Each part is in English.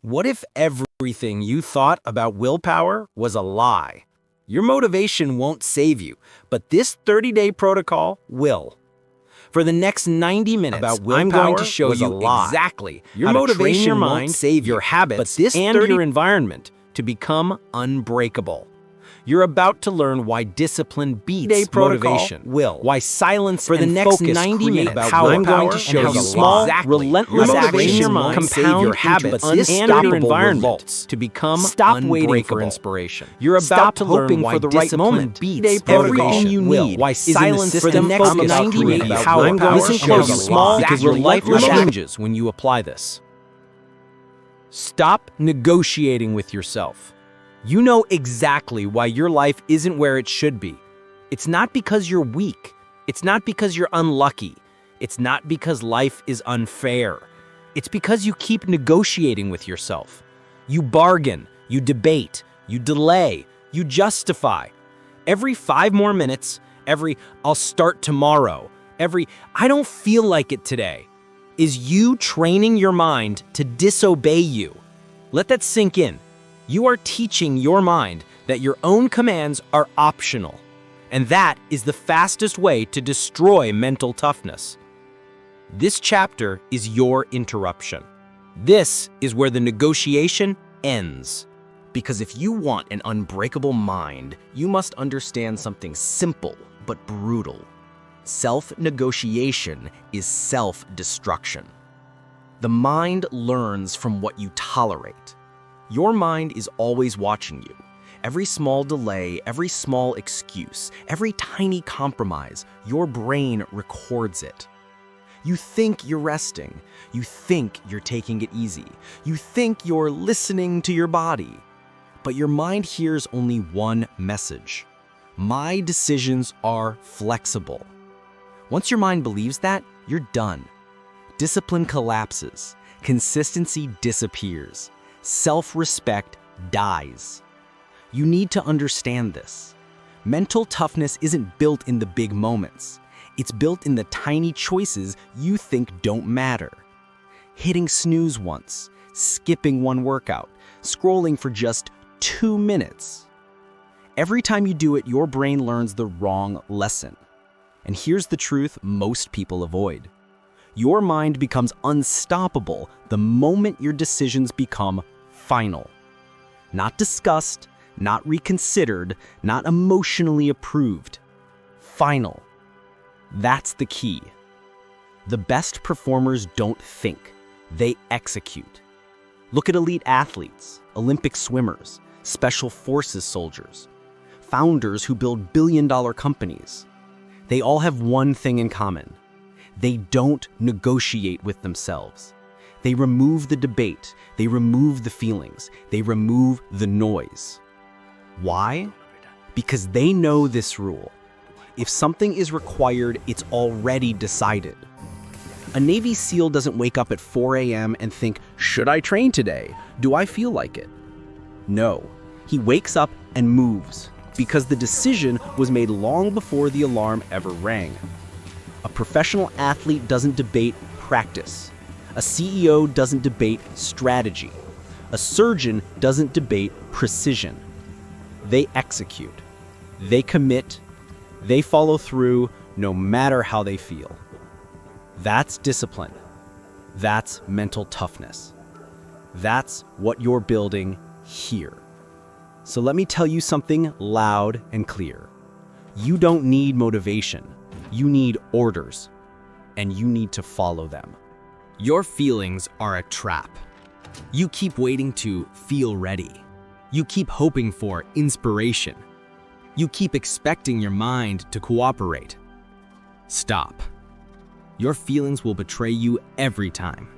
What if everything you thought about willpower was a lie? Your motivation won't save you, but this 30-day protocol will. For the next 90 minutes, I'm going to show you exactly your motivation won't save your habits and your environment to become unbreakable. You're about to learn why discipline beats motivation, why silence for the next 90 minutes, how I'm going to show you small, relentless action compound your habits and your environment to become unbreakable. For inspiration. You're about to learn why discipline beats everything you need, why silence for the next 90 minutes, how I'm going to show you small, because your life changes when you apply this. Stop negotiating with yourself. You know exactly why your life isn't where it should be. It's not because you're weak. It's not because you're unlucky. It's not because life is unfair. It's because you keep negotiating with yourself. You bargain, you debate, you delay, you justify. Every 5 more minutes, every "I'll start tomorrow," every "I don't feel like it today," is you training your mind to disobey you. Let that sink in. You are teaching your mind that your own commands are optional, and that is the fastest way to destroy mental toughness. This chapter is your interruption. This is where the negotiation ends. Because if you want an unbreakable mind, you must understand something simple but brutal. Self-negotiation is self-destruction. The mind learns from what you tolerate. Your mind is always watching you. Every small delay, every small excuse, every tiny compromise, your brain records it. You think you're resting. You think you're taking it easy. You think you're listening to your body. But your mind hears only one message. My decisions are flexible. Once your mind believes that, you're done. Discipline collapses. Consistency disappears. Self-respect dies. You need to understand this. Mental toughness isn't built in the big moments. It's built in the tiny choices you think don't matter. Hitting snooze once, skipping one workout, scrolling for just 2 minutes. Every time you do it, your brain learns the wrong lesson. And here's the truth most people avoid. Your mind becomes unstoppable the moment your decisions become final. Not discussed, not reconsidered, not emotionally approved. Final. That's the key. The best performers don't think, they execute. Look at elite athletes, Olympic swimmers, special forces soldiers, founders who build billion-dollar companies. They all have one thing in common. They don't negotiate with themselves. They remove the debate, they remove the feelings, they remove the noise. Why? Because they know this rule. If something is required, it's already decided. A Navy SEAL doesn't wake up at 4 a.m. and think, should I train today? Do I feel like it? No, he wakes up and moves because the decision was made long before the alarm ever rang. A professional athlete doesn't debate practice. A CEO doesn't debate strategy. A surgeon doesn't debate precision. They execute. They commit. They follow through no matter how they feel. That's discipline. That's mental toughness. That's what you're building here. So let me tell you something loud and clear. You don't need motivation. You need orders, and you need to follow them. Your feelings are a trap. You keep waiting to feel ready. You keep hoping for inspiration. You keep expecting your mind to cooperate. Stop. Your feelings will betray you every time.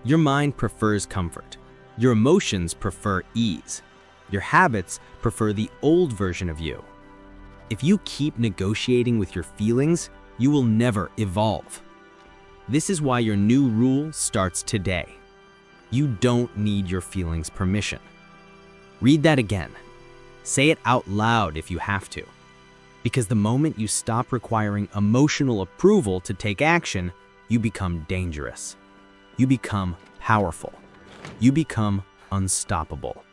Your mind prefers comfort. Your emotions prefer ease. Your habits prefer the old version of you. If you keep negotiating with your feelings, you will never evolve. This is why your new rule starts today. You don't need your feelings' permission. Read that again. Say it out loud if you have to. Because the moment you stop requiring emotional approval to take action, you become dangerous. You become powerful. You become unstoppable.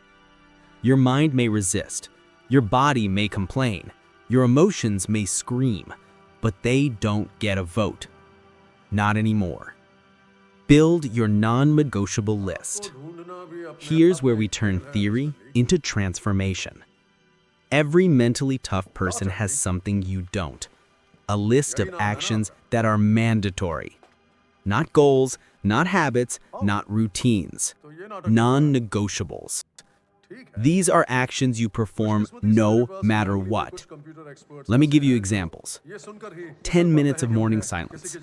Your mind may resist, your body may complain, your emotions may scream, but they don't get a vote. Not anymore. Build your non-negotiable list. Here's where we turn theory into transformation. Every mentally tough person has something you don't. A list of actions that are mandatory. Not goals, not habits, not routines. Non-negotiables. These are actions you perform no matter what. Let me give you examples. 10 minutes of morning silence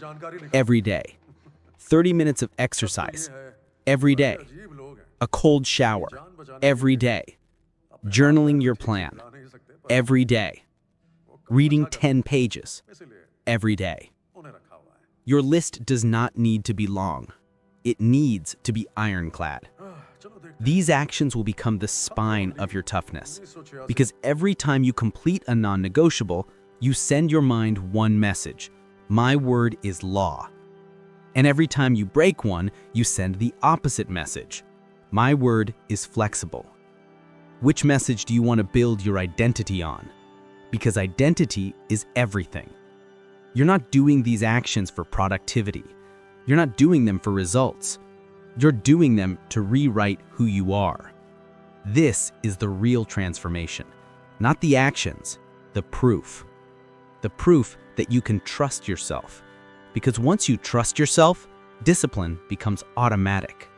every day. 30 minutes of exercise every day. A cold shower every day. Journaling your plan every day. Reading 10 pages every day. Your list does not need to be long. It needs to be ironclad. These actions will become the spine of your toughness, because every time you complete a non-negotiable, you send your mind one message: my word is law. And every time you break one, you send the opposite message: my word is flexible. Which message do you want to build your identity on? Because identity is everything. You're not doing these actions for productivity. You're not doing them for results. You're doing them to rewrite who you are. This is the real transformation, not the actions, the proof. The proof that you can trust yourself. Because once you trust yourself, discipline becomes automatic.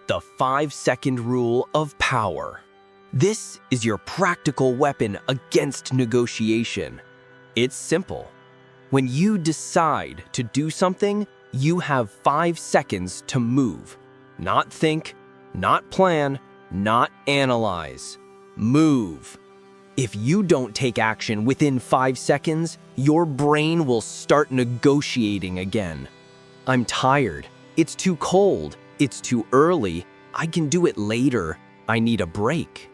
The 5-second rule of power. This is your practical weapon against negotiation. It's simple. When you decide to do something, you have 5 seconds to move. Not think, not plan, not analyze. Move. If you don't take action within 5 seconds, your brain will start negotiating again. I'm tired. It's too cold. It's too early. I can do it later. I need a break.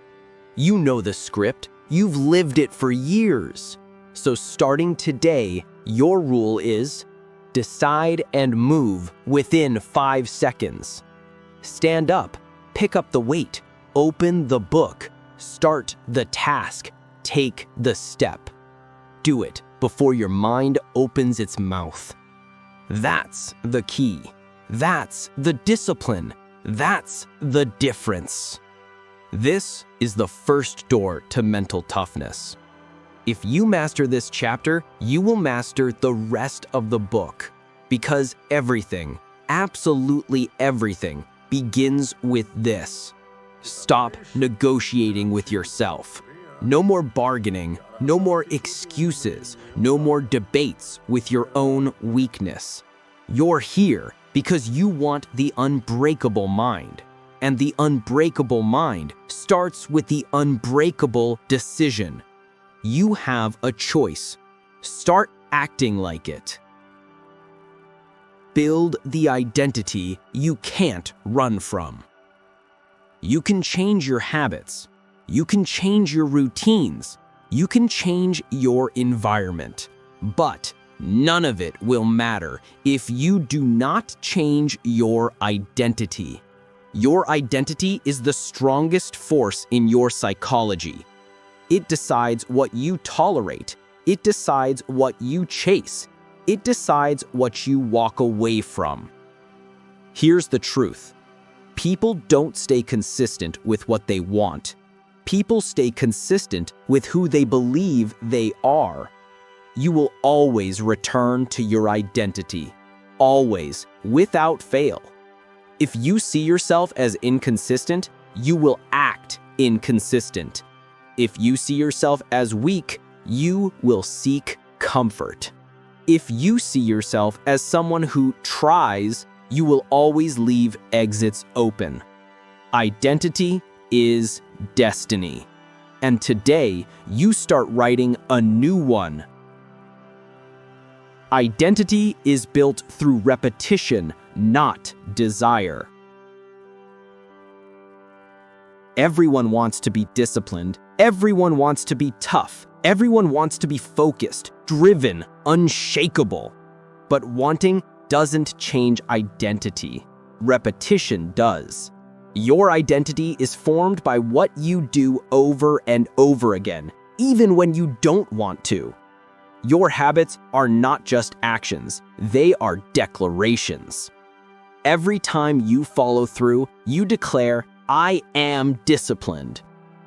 You know the script. You've lived it for years. So starting today, your rule is decide and move within 5 seconds. Stand up, pick up the weight, open the book, start the task, take the step. Do it before your mind opens its mouth. That's the key. That's the discipline. That's the difference. This is the first door to mental toughness. If you master this chapter, you will master the rest of the book. Because everything, absolutely everything, begins with this. Stop negotiating with yourself. No more bargaining, no more excuses, no more debates with your own weakness. You're here because you want the unbreakable mind. And the unbreakable mind starts with the unbreakable decision. You have a choice. Start acting like it. Build the identity you can't run from. You can change your habits. You can change your routines. You can change your environment. But none of it will matter if you do not change your identity. Your identity is the strongest force in your psychology. It decides what you tolerate. It decides what you chase. It decides what you walk away from. Here's the truth. People don't stay consistent with what they want. People stay consistent with who they believe they are. You will always return to your identity. Always, without fail. If you see yourself as inconsistent, you will act inconsistent. If you see yourself as weak, you will seek comfort. If you see yourself as someone who tries, you will always leave exits open. Identity is destiny. And today, you start writing a new one. Identity is built through repetition, not desire. Everyone wants to be disciplined. Everyone wants to be tough. Everyone wants to be focused, driven, unshakable. But wanting doesn't change identity. Repetition does. Your identity is formed by what you do over and over again, even when you don't want to. Your habits are not just actions, they are declarations. Every time you follow through, you declare, "I am disciplined."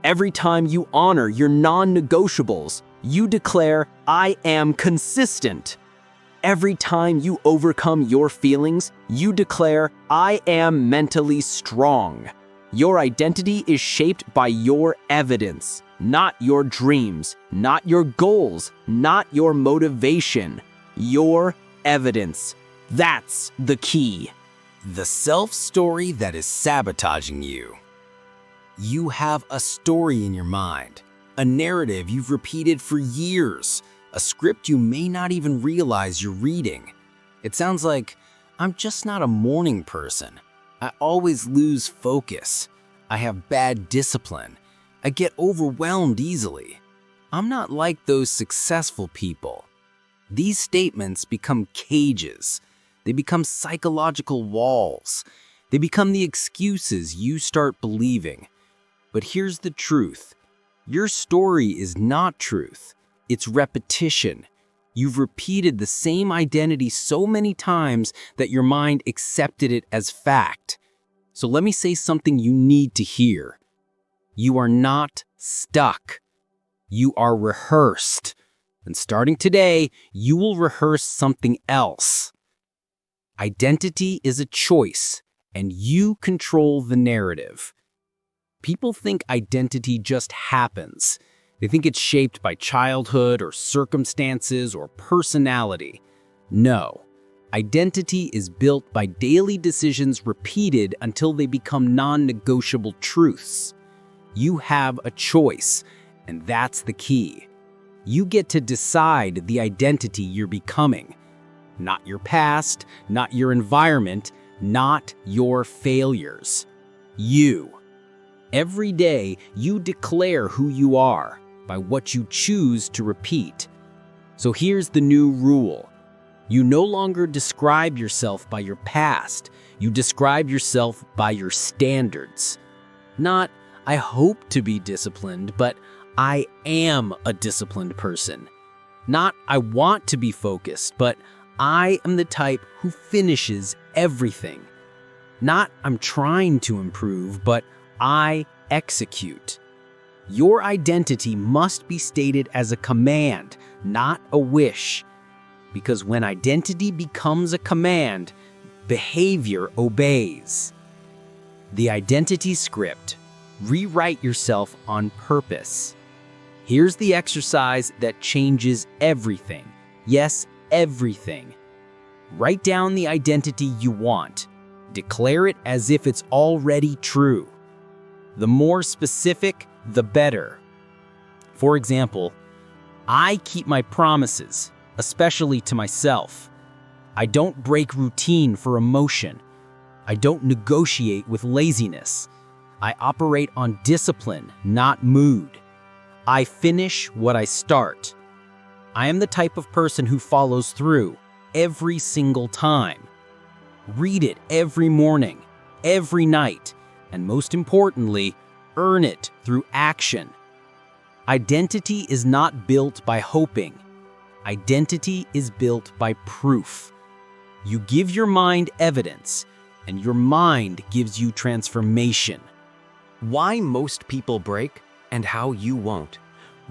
Every time you honor your non-negotiables, you declare, "I am consistent." Every time you overcome your feelings, you declare, "I am mentally strong." Your identity is shaped by your evidence, not your dreams, not your goals, not your motivation. Your evidence. That's the key. The self-story that is sabotaging you. You have a story in your mind, a narrative you've repeated for years, a script you may not even realize you're reading. It sounds like, "I'm just not a morning person. I always lose focus. I have bad discipline. I get overwhelmed easily. I'm not like those successful people." These statements become cages. They become psychological walls. They become the excuses you start believing. But here's the truth. Your story is not truth. It's repetition. You've repeated the same identity so many times that your mind accepted it as fact. So let me say something you need to hear. You are not stuck. You are rehearsed. And starting today, you will rehearse something else. Identity is a choice, and you control the narrative. People think identity just happens. They think it's shaped by childhood or circumstances or personality. No, identity is built by daily decisions repeated until they become non-negotiable truths. You have a choice, and that's the key. You get to decide the identity you're becoming. Not your past, not your environment, not your failures. You. Every day, you declare who you are by what you choose to repeat. So here's the new rule. You no longer describe yourself by your past. You describe yourself by your standards. Not, "I hope to be disciplined," but "I am a disciplined person." Not, "I want to be focused," but "I am the type who finishes everything." Not, "I'm trying to improve," but "I execute." Your identity must be stated as a command, not a wish. Because when identity becomes a command, behavior obeys. The identity script. Rewrite yourself on purpose. Here's the exercise that changes everything. Yes, everything. Write down the identity you want. Declare it as if it's already true. The more specific, the better. For example, I keep my promises, especially to myself. I don't break routine for emotion. I don't negotiate with laziness. I operate on discipline, not mood. I finish what I start. I am the type of person who follows through every single time. Read it every morning, every night, and most importantly, earn it through action. Identity is not built by hoping. Identity is built by proof. You give your mind evidence, and your mind gives you transformation. Why most people break and how you won't.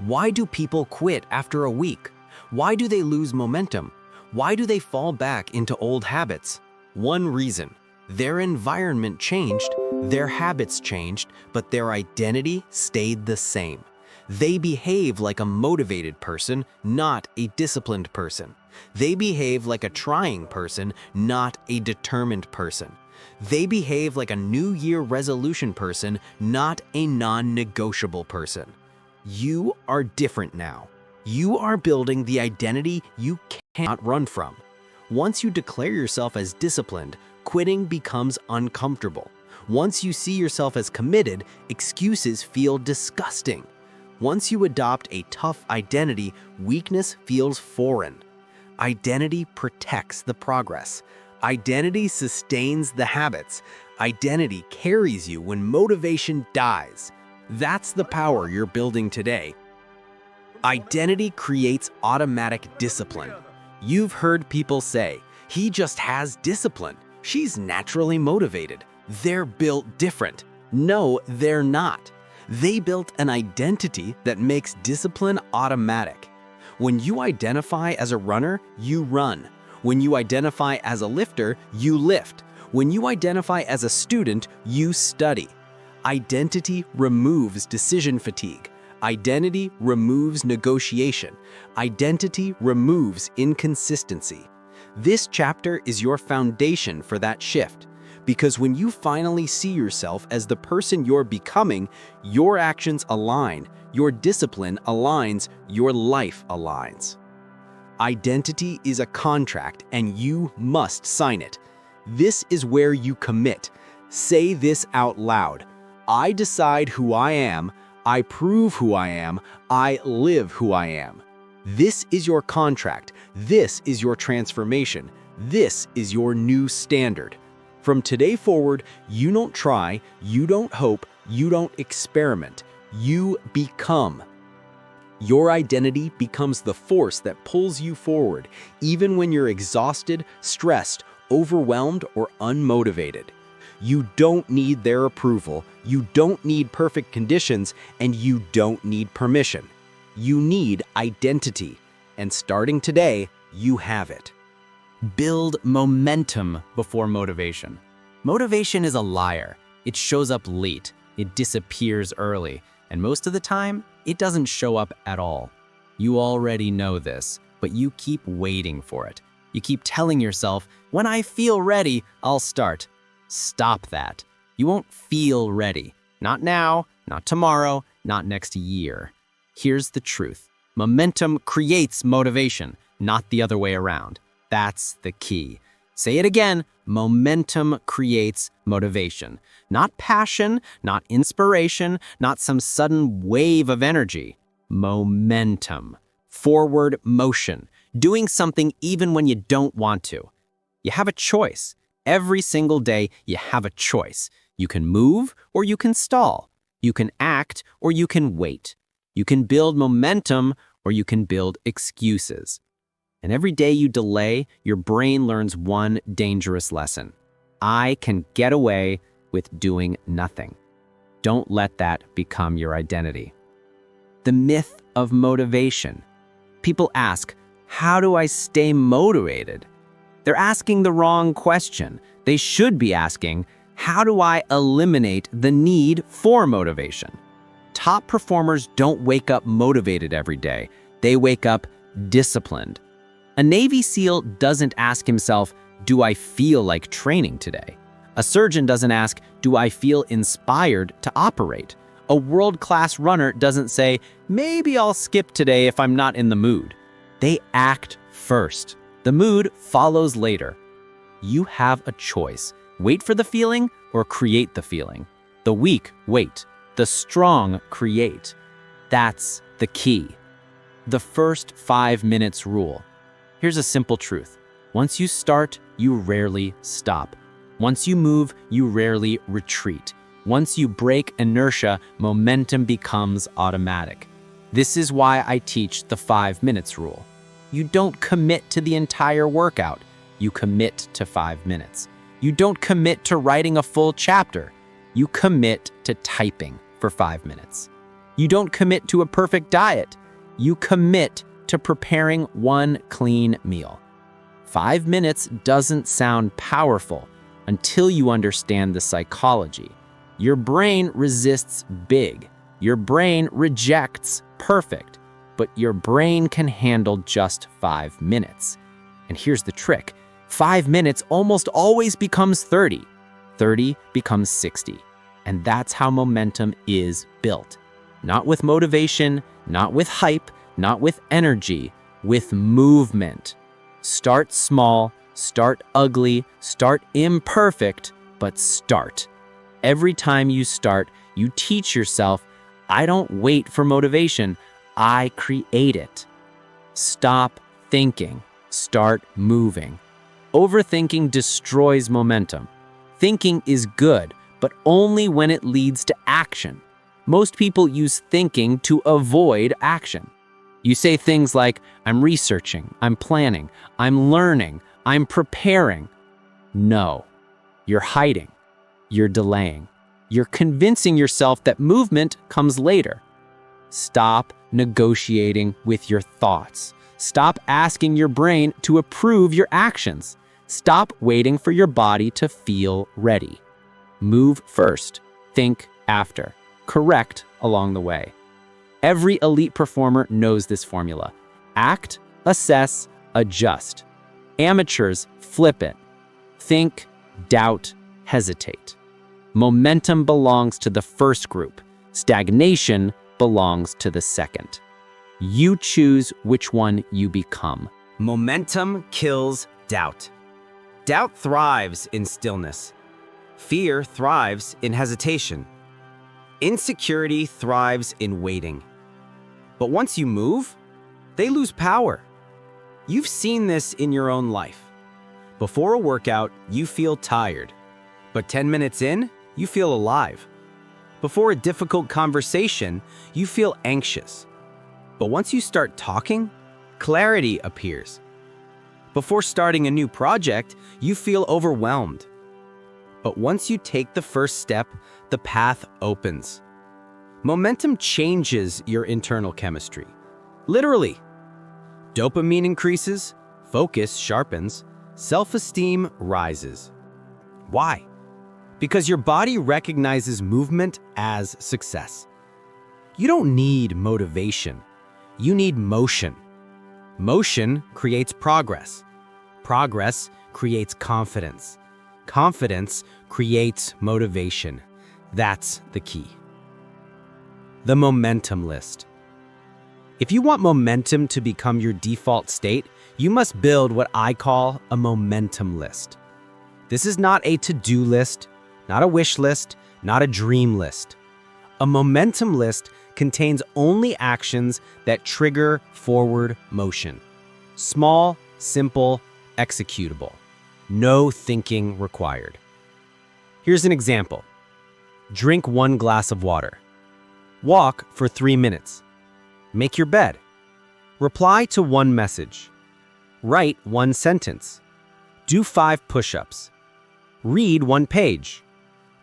Why do people quit after a week? Why do they lose momentum? Why do they fall back into old habits? One reason: their environment changed, their habits changed, but their identity stayed the same. They behave like a motivated person, not a disciplined person. They behave like a trying person, not a determined person. They behave like a New Year resolution person, not a non-negotiable person. You are different now. You are building the identity you cannot run from. Once you declare yourself as disciplined, quitting becomes uncomfortable. Once you see yourself as committed, excuses feel disgusting. Once you adopt a tough identity, weakness feels foreign. Identity protects the progress. Identity sustains the habits. Identity carries you when motivation dies. That's the power you're building today. Identity creates automatic discipline. You've heard people say, "He just has discipline. She's naturally motivated. They're built different." No, they're not. They built an identity that makes discipline automatic. When you identify as a runner, you run. When you identify as a lifter, you lift. When you identify as a student, you study. Identity removes decision fatigue. Identity removes negotiation. Identity removes inconsistency. This chapter is your foundation for that shift. Because when you finally see yourself as the person you're becoming, your actions align, your discipline aligns, your life aligns. Identity is a contract, and you must sign it. This is where you commit. Say this out loud. I decide who I am, I prove who I am, I live who I am. This is your contract. This is your transformation. This is your new standard. From today forward, you don't try, you don't hope, you don't experiment. You become. Your identity becomes the force that pulls you forward, even when you're exhausted, stressed, overwhelmed, or unmotivated. You don't need their approval, you don't need perfect conditions, and you don't need permission. You need identity, and starting today, you have it. Build momentum before motivation. Motivation is a liar. It shows up late, it disappears early, and most of the time, it doesn't show up at all. You already know this, but you keep waiting for it. You keep telling yourself, when I feel ready, I'll start. Stop that. You won't feel ready. Not now, not tomorrow, not next year. Here's the truth. Momentum creates motivation, not the other way around. That's the key. Say it again. Momentum creates motivation. Not passion, not inspiration, not some sudden wave of energy. Momentum. Forward motion. Doing something even when you don't want to. You have a choice. Every single day, you have a choice. You can move or you can stall. You can act or you can wait. You can build momentum or you can build excuses. And every day you delay, your brain learns one dangerous lesson. I can get away with doing nothing. Don't let that become your identity. The myth of motivation. People ask, how do I stay motivated? They're asking the wrong question. They should be asking, how do I eliminate the need for motivation? Top performers don't wake up motivated every day. They wake up disciplined. A Navy SEAL doesn't ask himself, do I feel like training today? A surgeon doesn't ask, do I feel inspired to operate? A world-class runner doesn't say, maybe I'll skip today if I'm not in the mood. They act first. The mood follows later. You have a choice. Wait for the feeling or create the feeling. The weak wait. The strong create. That's the key. The first 5 minutes rule. Here's a simple truth. Once you start, you rarely stop. Once you move, you rarely retreat. Once you break inertia, momentum becomes automatic. This is why I teach the 5 minutes rule. You don't commit to the entire workout. You commit to 5 minutes. You don't commit to writing a full chapter. You commit to typing for 5 minutes. You don't commit to a perfect diet. You commit to preparing one clean meal. 5 minutes doesn't sound powerful until you understand the psychology. Your brain resists big. Your brain rejects perfect. But your brain can handle just 5 minutes. And here's the trick. 5 minutes almost always becomes 30. 30 becomes 60. And that's how momentum is built. Not with motivation, not with hype, not with energy, with movement. Start small, start ugly, start imperfect, but start. Every time you start, you teach yourself, I don't wait for motivation, I create it. Stop thinking, start moving. Overthinking destroys momentum. Thinking is good, but only when it leads to action. Most people use thinking to avoid action. You say things like, I'm researching, I'm planning, I'm learning, I'm preparing. No, you're hiding, you're delaying. You're convincing yourself that movement comes later. Stop negotiating with your thoughts. Stop asking your brain to approve your actions. Stop waiting for your body to feel ready. Move first, think after, correct along the way. Every elite performer knows this formula. Act, assess, adjust. Amateurs flip it. Think, doubt, hesitate. Momentum belongs to the first group. Stagnation belongs to the second. You choose which one you become. Momentum kills doubt. Doubt thrives in stillness. Fear thrives in hesitation. Insecurity thrives in waiting. But once you move, they lose power. You've seen this in your own life. Before a workout, you feel tired. But 10 minutes in, you feel alive. Before a difficult conversation, you feel anxious. But once you start talking, clarity appears. Before starting a new project, you feel overwhelmed. But once you take the first step, the path opens. Momentum changes your internal chemistry. Literally. Dopamine increases, focus sharpens, self-esteem rises. Why? Because your body recognizes movement as success. You don't need motivation. You need motion. Motion creates progress. Progress creates confidence. Confidence creates motivation. That's the key. The momentum list. If you want momentum to become your default state, you must build what I call a momentum list. This is not a to-do list, not a wish list, not a dream list. A momentum list contains only actions that trigger forward motion. Small, simple, executable. No thinking required. Here's an example. Drink 1 glass of water. Walk for 3 minutes. Make your bed. Reply to 1 message. Write 1 sentence. Do 5 push-ups. Read 1 page.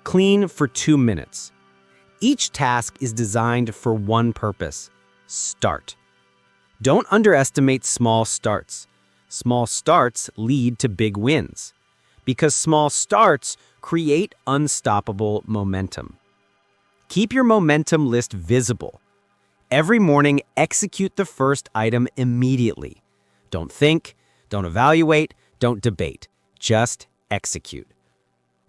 Clean for 2 minutes. Each task is designed for one purpose: start. Don't underestimate small starts. Small starts lead to big wins, because small starts create unstoppable momentum. Keep your momentum list visible. Every morning, execute the first item immediately. Don't think, don't evaluate, don't debate. Just execute.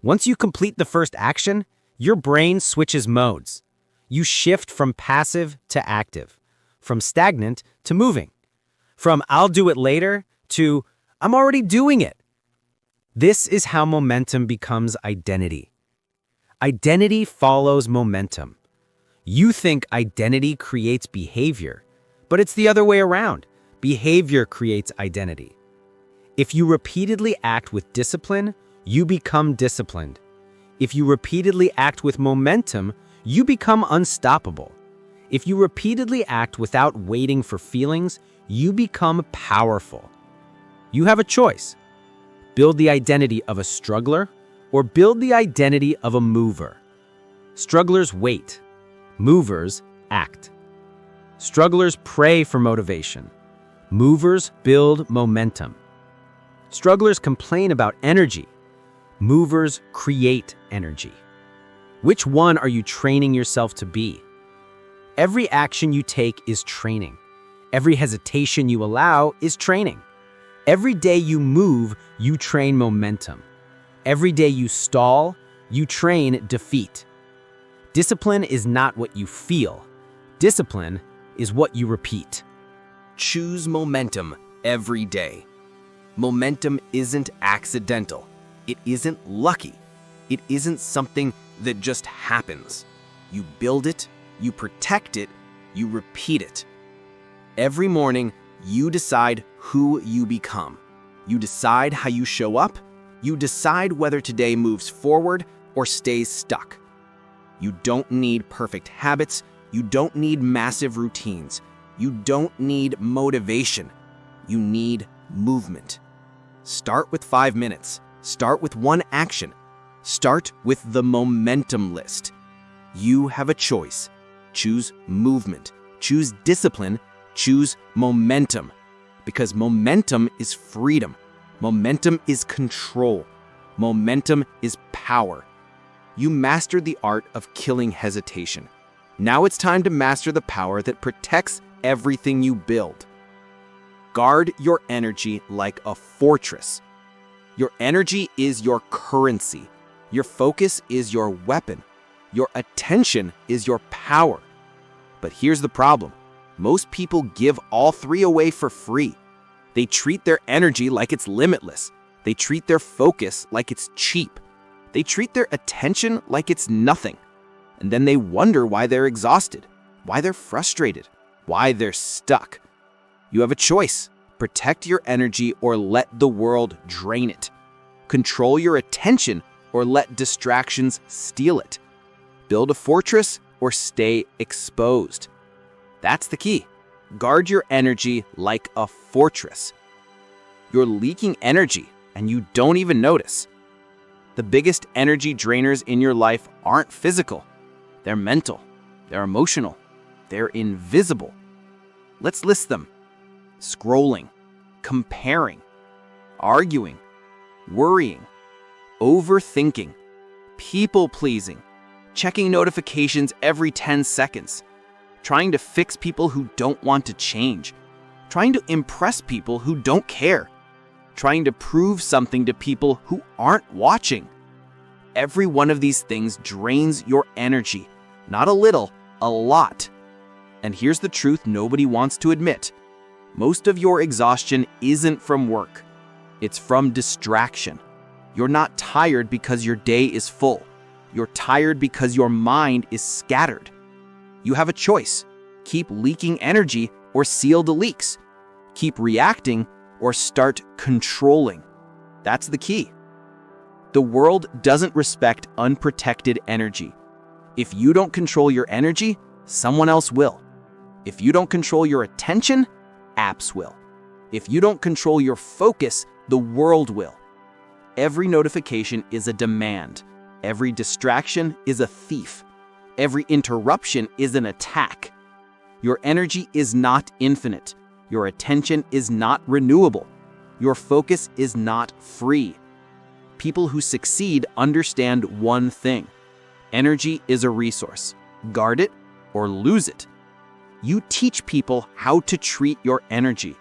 Once you complete the first action, your brain switches modes. You shift from passive to active, from stagnant to moving, from I'll do it later to I'm already doing it. This is how momentum becomes identity. Identity follows momentum. You think identity creates behavior, but it's the other way around. Behavior creates identity. If you repeatedly act with discipline, you become disciplined. If you repeatedly act with momentum, you become unstoppable. If you repeatedly act without waiting for feelings, you become powerful. You have a choice. Build the identity of a struggler or build the identity of a mover. Strugglers wait. Movers act. Strugglers pray for motivation. Movers build momentum. Strugglers complain about energy. Movers create energy. Which one are you training yourself to be? Every action you take is training. Every hesitation you allow is training. Every day you move, you train momentum. Every day you stall, you train defeat. Discipline is not what you feel. Discipline is what you repeat. Choose momentum every day. Momentum isn't accidental. It isn't lucky. It isn't something that just happens. You build it, you protect it, you repeat it. Every morning, you decide who you become. You decide how you show up. You decide whether today moves forward or stays stuck. You don't need perfect habits. You don't need massive routines. You don't need motivation. You need movement. Start with 5 minutes. Start with one action. Start with the momentum list. You have a choice. Choose movement. Choose discipline. Choose momentum. Because momentum is freedom. Momentum is control. Momentum is power. You mastered the art of killing hesitation. Now it's time to master the power that protects everything you build. Guard your energy like a fortress. Your energy is your currency. Your focus is your weapon. Your attention is your power. But here's the problem. Most people give all three away for free. They treat their energy like it's limitless. They treat their focus like it's cheap. They treat their attention like it's nothing. And then they wonder why they're exhausted, why they're frustrated, why they're stuck. You have a choice. Protect your energy or let the world drain it. Control your attention or let distractions steal it. Build a fortress or stay exposed. That's the key. Guard your energy like a fortress. You're leaking energy and you don't even notice. The biggest energy drainers in your life aren't physical. They're mental. They're emotional. They're invisible. Let's list them. Scrolling, comparing, arguing, worrying, overthinking, people-pleasing, checking notifications every 10 seconds, trying to fix people who don't want to change, trying to impress people who don't care, trying to prove something to people who aren't watching. Every one of these things drains your energy, not a little, a lot. And here's the truth nobody wants to admit. Most of your exhaustion isn't from work. It's from distraction. You're not tired because your day is full. You're tired because your mind is scattered. You have a choice. Keep leaking energy or seal the leaks. Keep reacting or start controlling. That's the key. The world doesn't respect unprotected energy. If you don't control your energy, someone else will. If you don't control your attention, apps will. If you don't control your focus, the world will. Every notification is a demand. Every distraction is a thief. Every interruption is an attack. Your energy is not infinite. Your attention is not renewable. Your focus is not free. People who succeed understand one thing. Energy is a resource. Guard it or lose it. You teach people how to treat your energy.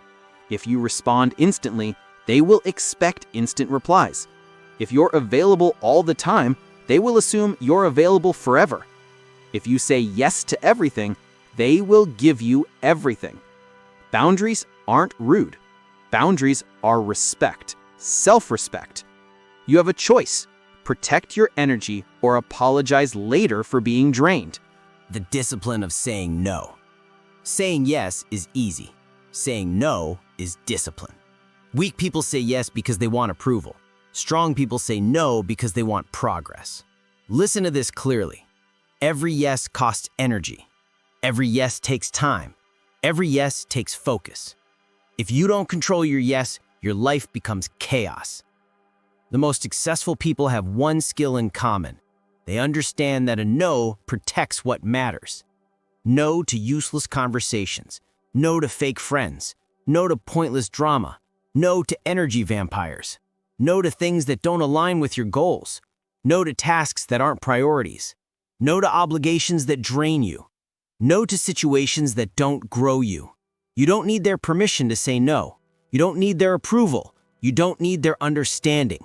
If you respond instantly, they will expect instant replies. If you're available all the time, they will assume you're available forever. If you say yes to everything, they will give you everything. Boundaries aren't rude. Boundaries are respect, self-respect. You have a choice. Protect your energy or apologize later for being drained. The discipline of saying no. Saying yes is easy. Saying no is discipline. Weak people say yes because they want approval. Strong people say no because they want progress. Listen to this clearly. Every yes costs energy. Every yes takes time. Every yes takes focus. If you don't control your yes, your life becomes chaos. The most successful people have one skill in common. They understand that a no protects what matters. No to useless conversations. No to fake friends. No to pointless drama. No to energy vampires. No to things that don't align with your goals. No to tasks that aren't priorities. No to obligations that drain you. No to situations that don't grow you. You don't need their permission to say no. You don't need their approval. You don't need their understanding.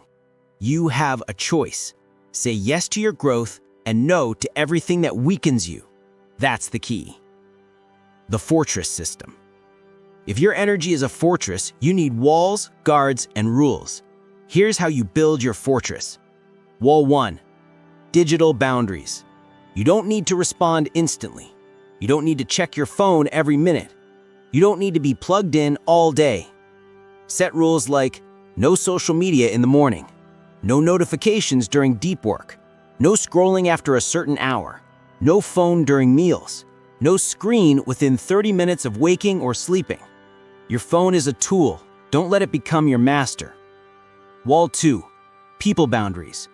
You have a choice. Say yes to your growth and no to everything that weakens you. That's the key. The fortress system. If your energy is a fortress, you need walls, guards, and rules. Here's how you build your fortress. Wall 1. Digital boundaries. You don't need to respond instantly. You don't need to check your phone every minute. You don't need to be plugged in all day. Set rules like, No social media in the morning. No notifications during deep work. No scrolling after a certain hour. No phone during meals. No screen within 30 minutes of waking or sleeping. Your phone is a tool. Don't let it become your master. Wall 2. People boundaries.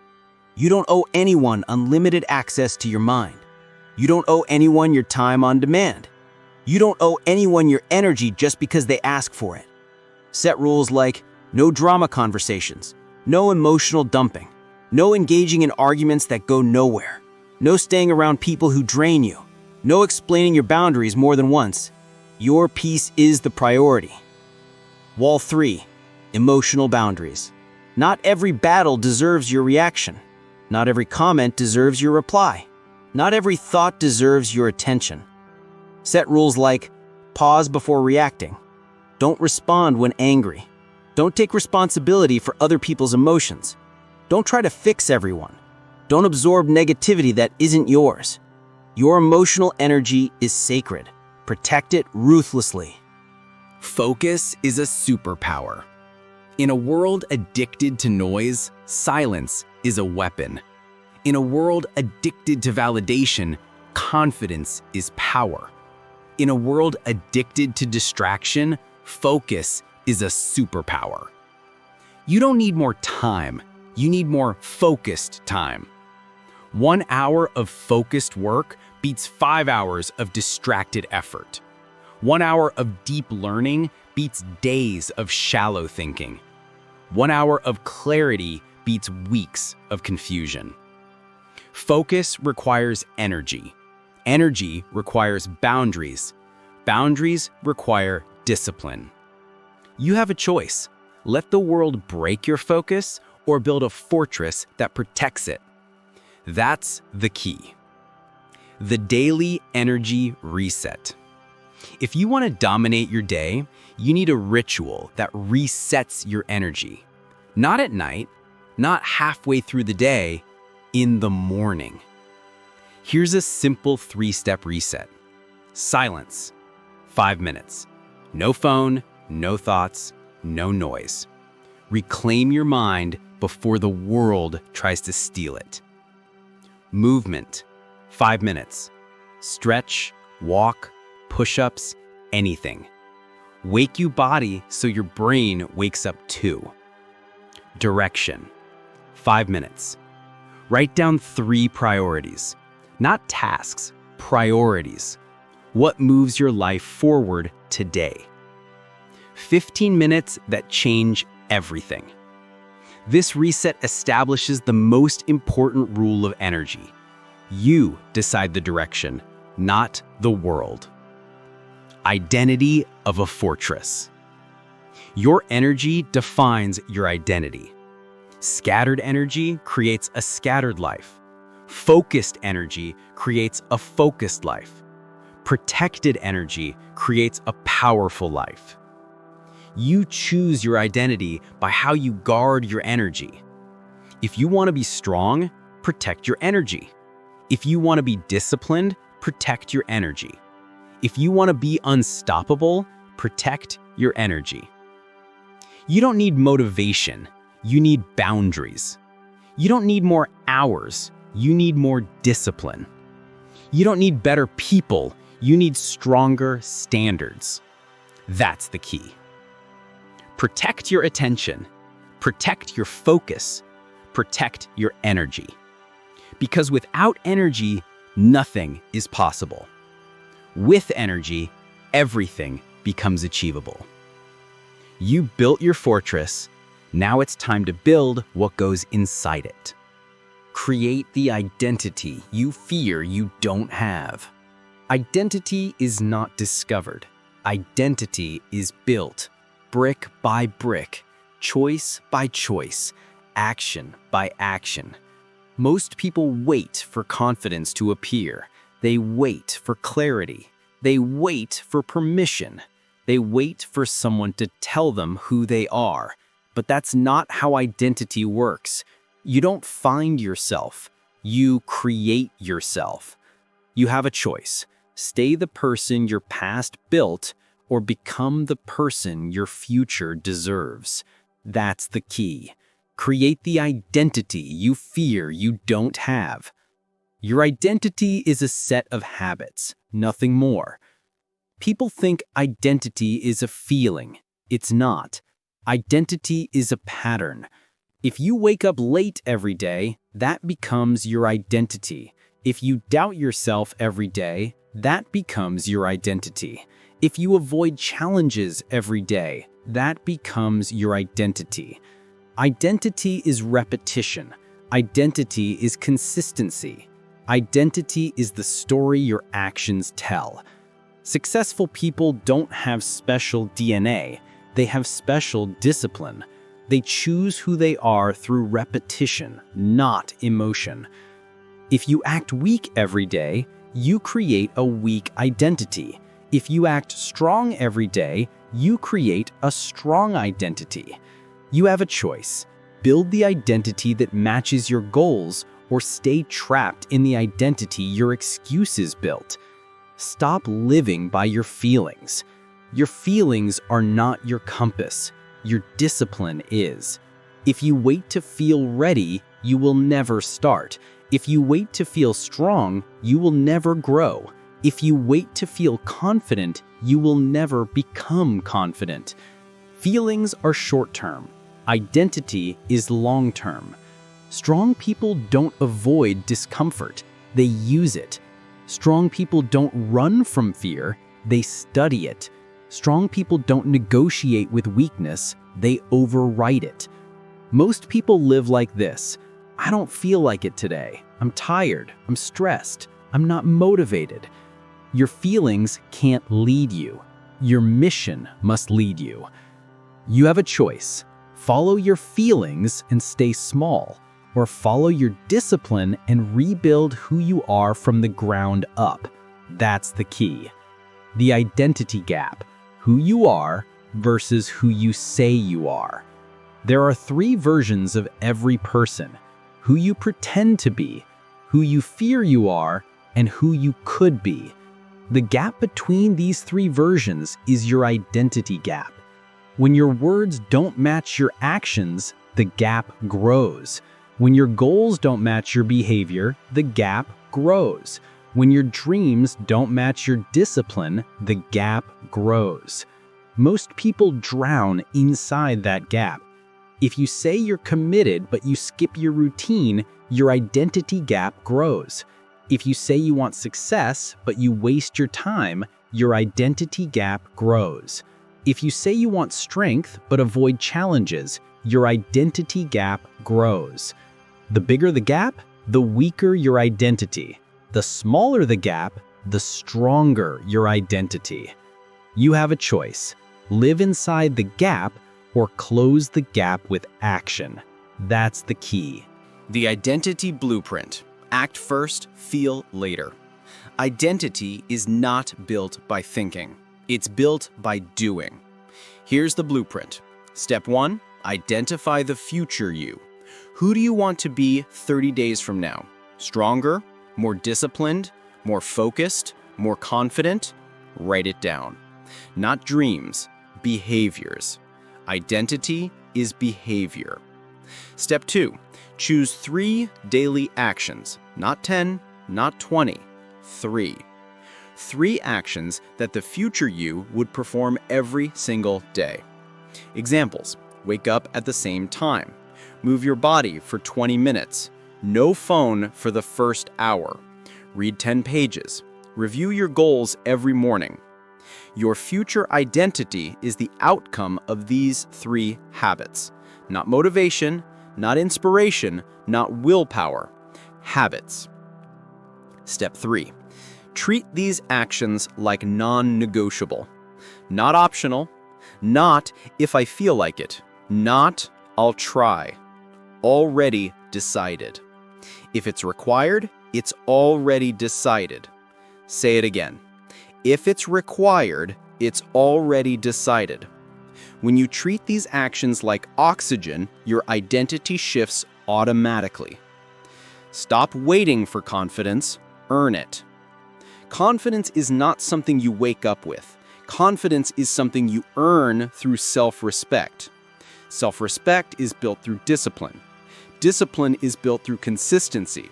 You don't owe anyone unlimited access to your mind. You don't owe anyone your time on demand. You don't owe anyone your energy just because they ask for it. Set rules like no drama conversations, no emotional dumping, no engaging in arguments that go nowhere, no staying around people who drain you, no explaining your boundaries more than once. Your peace is the priority. Wall 3. Emotional boundaries. Not every battle deserves your reaction. Not every comment deserves your reply. Not every thought deserves your attention. Set rules like pause before reacting. Don't respond when angry. Don't take responsibility for other people's emotions. Don't try to fix everyone. Don't absorb negativity that isn't yours. Your emotional energy is sacred. Protect it ruthlessly. Focus is a superpower. In a world addicted to noise, silence is a weapon. In a world addicted to validation, confidence is power. In a world addicted to distraction, focus is a superpower. You don't need more time, you need more focused time. 1 hour of focused work beats 5 hours of distracted effort. 1 hour of deep learning beats days of shallow thinking. 1 hour of clarity beats weeks of confusion. Focus requires energy. Energy requires boundaries. Boundaries require discipline. You have a choice. Let the world break your focus or build a fortress that protects it. That's the key. The daily energy reset. If you want to dominate your day, you need a ritual that resets your energy. Not at night, not halfway through the day, in the morning. Here's a simple 3-step reset. Silence. 5 minutes. No phone, no thoughts, no noise. Reclaim your mind before the world tries to steal it. Movement. 5 minutes. Stretch, walk, push-ups, anything. Wake your body so your brain wakes up too. Direction. 5 minutes. Write down 3 priorities. Not tasks, priorities. What moves your life forward today? 15 minutes that change everything. This reset establishes the most important rule of energy. You decide the direction, not the world. Identity of a fortress. Your energy defines your identity. Scattered energy creates a scattered life. Focused energy creates a focused life. Protected energy creates a powerful life. You choose your identity by how you guard your energy. If you want to be strong, protect your energy. If you want to be disciplined, protect your energy. If you want to be unstoppable, protect your energy. You don't need motivation, you need boundaries. You don't need more hours, you need more discipline. You don't need better people, you need stronger standards. That's the key. Protect your attention, protect your focus, protect your energy. Because without energy, nothing is possible. With energy, everything becomes achievable. You built your fortress, now it's time to build what goes inside it. Create the identity you fear you don't have. Identity is not discovered. Identity is built, brick by brick, choice by choice, action by action. Most people wait for confidence to appear. They wait for clarity. They wait for permission. They wait for someone to tell them who they are. But that's not how identity works. You don't find yourself. You create yourself. You have a choice. Stay the person your past built or become the person your future deserves. That's the key. Create the identity you fear you don't have. Your identity is a set of habits, nothing more. People think identity is a feeling. It's not. Identity is a pattern. If you wake up late every day, that becomes your identity. If you doubt yourself every day, that becomes your identity. If you avoid challenges every day, that becomes your identity. Identity is repetition. Identity is consistency. Identity is the story your actions tell. Successful people don't have special DNA. They have special discipline. They choose who they are through repetition, not emotion. If you act weak every day, you create a weak identity. If you act strong every day, you create a strong identity. You have a choice. Build the identity that matches your goals or stay trapped in the identity your excuses built. Stop living by your feelings. Your feelings are not your compass. Your discipline is. If you wait to feel ready, you will never start. If you wait to feel strong, you will never grow. If you wait to feel confident, you will never become confident. Feelings are short-term. Identity is long-term. Strong people don't avoid discomfort. They use it. Strong people don't run from fear. They study it. Strong people don't negotiate with weakness, they override it. Most people live like this. I don't feel like it today. I'm tired. I'm stressed. I'm not motivated. Your feelings can't lead you. Your mission must lead you. You have a choice. Follow your feelings and stay small, or follow your discipline and rebuild who you are from the ground up. That's the key. The identity gap. Who you are versus who you say you are. There are 3 versions of every person: who you pretend to be, who you fear you are, and who you could be. The gap between these 3 versions is your identity gap. When your words don't match your actions, the gap grows. When your goals don't match your behavior, the gap grows. When your dreams don't match your discipline, the gap grows. Most people drown inside that gap. If you say you're committed but you skip your routine, your identity gap grows. If you say you want success but you waste your time, your identity gap grows. If you say you want strength but avoid challenges, your identity gap grows. The bigger the gap, the weaker your identity. The smaller the gap, the stronger your identity. You have a choice. Live inside the gap or close the gap with action. That's the key. The identity blueprint. Act first, feel later. Identity is not built by thinking. It's built by doing. Here's the blueprint. Step 1, identify the future you. Who do you want to be 30 days from now? Stronger? More disciplined? More focused? More confident? Write it down. Not dreams, behaviors. Identity is behavior. Step 2, choose 3 daily actions. Not 10, not 20, 3. 3 actions that the future you would perform every single day. Examples: wake up at the same time. Move your body for 20 minutes. No phone for the first hour. Read 10 pages. Review your goals every morning. Your future identity is the outcome of these 3 habits. Not motivation, not inspiration, not willpower. Habits. Step 3. Treat these actions like non-negotiable. Not optional. Not if I feel like it. Not I'll try. Already decided. If it's required, it's already decided. Say it again. If it's required, it's already decided. When you treat these actions like oxygen, your identity shifts automatically. Stop waiting for confidence, earn it. Confidence is not something you wake up with. Confidence is something you earn through self-respect. Self-respect is built through discipline. Discipline is built through consistency.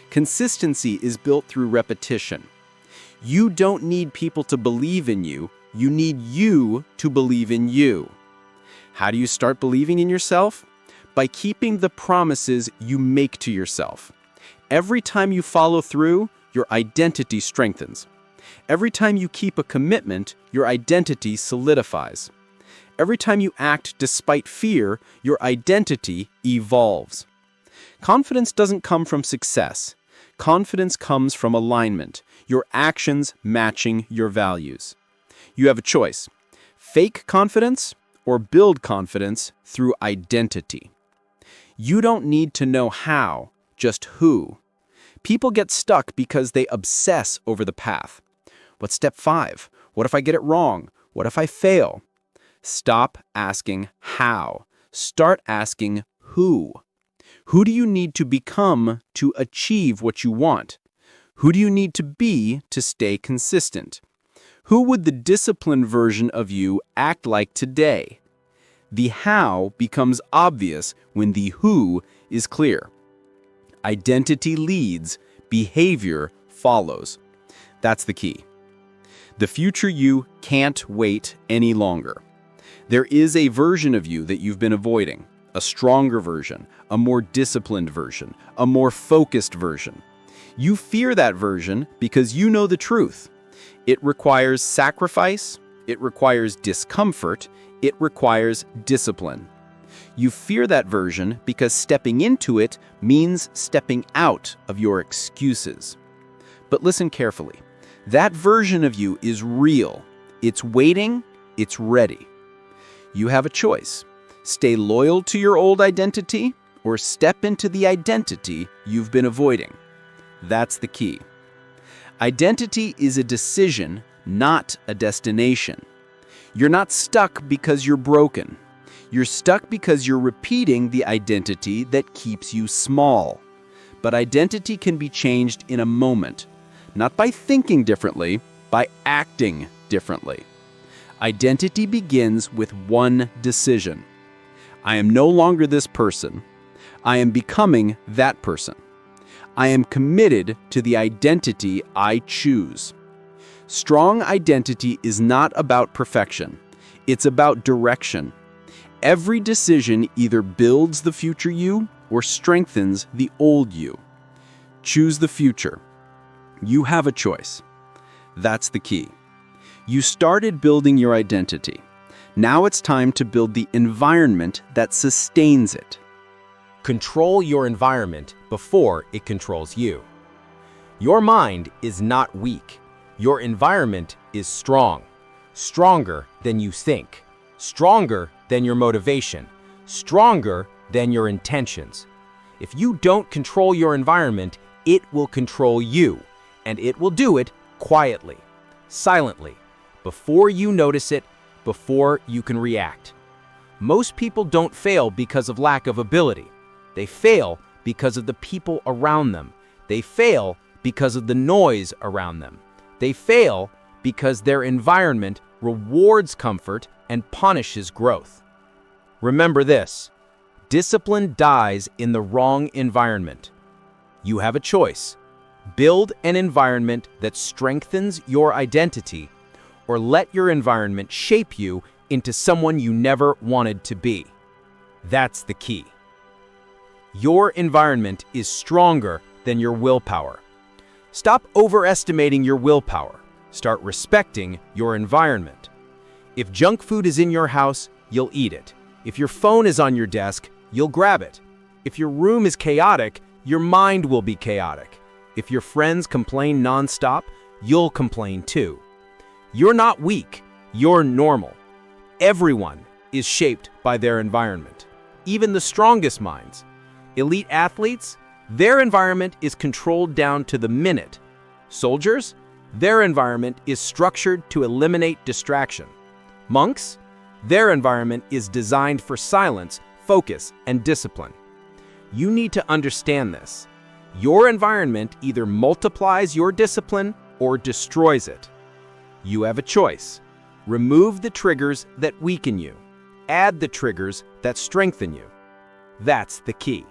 Consistency is built through repetition. You don't need people to believe in you. You need you to believe in you. How do you start believing in yourself? By keeping the promises you make to yourself. Every time you follow through, your identity strengthens. Every time you keep a commitment, your identity solidifies. Every time you act despite fear, your identity evolves. Confidence doesn't come from success. Confidence comes from alignment, your actions matching your values. You have a choice: fake confidence or build confidence through identity. You don't need to know how, just who. People get stuck because they obsess over the path. What's step 5? What if I get it wrong? What if I fail? Stop asking how. Start asking who. Who do you need to become to achieve what you want? Who do you need to be to stay consistent? Who would the disciplined version of you act like today? The how becomes obvious when the who is clear. Identity leads, behavior follows. That's the key. The future you can't wait any longer. There is a version of you that you've been avoiding, a stronger version, a more disciplined version, a more focused version. You fear that version because you know the truth. It requires sacrifice, it requires discomfort, it requires discipline. You fear that version because stepping into it means stepping out of your excuses. But listen carefully. That version of you is real. It's waiting, it's ready. You have a choice. Stay loyal to your old identity or step into the identity you've been avoiding. That's the key. Identity is a decision, not a destination. You're not stuck because you're broken. You're stuck because you're repeating the identity that keeps you small. But identity can be changed in a moment, not by thinking differently, by acting differently. Identity begins with one decision. I am no longer this person. I am becoming that person. I am committed to the identity I choose. Strong identity is not about perfection. It's about direction. Every decision either builds the future you or strengthens the old you. Choose the future. You have a choice. That's the key. You started building your identity. Now it's time to build the environment that sustains it. Control your environment before it controls you. Your mind is not weak. Your environment is strong. Stronger than you think. Stronger than your motivation. Stronger than your intentions. If you don't control your environment, it will control you, and it will do it quietly, silently, before you notice it, before you can react. Most people don't fail because of lack of ability. They fail because of the people around them. They fail because of the noise around them. They fail because their environment rewards comfort and punishes growth. Remember this: discipline dies in the wrong environment. You have a choice. Build an environment that strengthens your identity, or let your environment shape you into someone you never wanted to be. That's the key. Your environment is stronger than your willpower. Stop overestimating your willpower. Start respecting your environment. If junk food is in your house, you'll eat it. If your phone is on your desk, you'll grab it. If your room is chaotic, your mind will be chaotic. If your friends complain nonstop, you'll complain too. You're not weak, you're normal. Everyone is shaped by their environment, even the strongest minds. Elite athletes, their environment is controlled down to the minute. Soldiers, their environment is structured to eliminate distraction. Monks, their environment is designed for silence, focus, and discipline. You need to understand this. Your environment either multiplies your discipline or destroys it. You have a choice. Remove the triggers that weaken you. add the triggers that strengthen you. That's the key.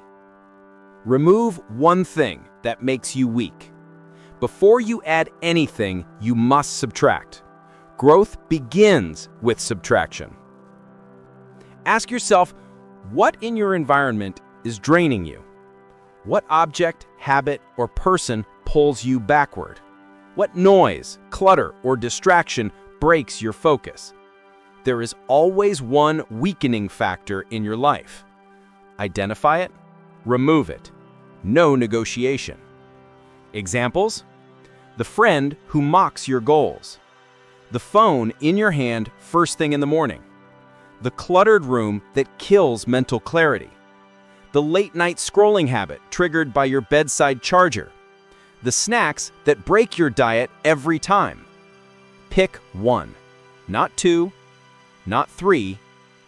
Remove one thing that makes you weak. Before you add anything, you must subtract. Growth begins with subtraction. Ask yourself, what in your environment is draining you? What object, habit, or person pulls you backward? What noise, clutter, or distraction breaks your focus? There is always one weakening factor in your life. Identify it, remove it. No negotiation. Examples: the friend who mocks your goals. The phone in your hand first thing in the morning. The cluttered room that kills mental clarity. The late-night scrolling habit triggered by your bedside charger. The snacks that break your diet every time. Pick one, not two, not three,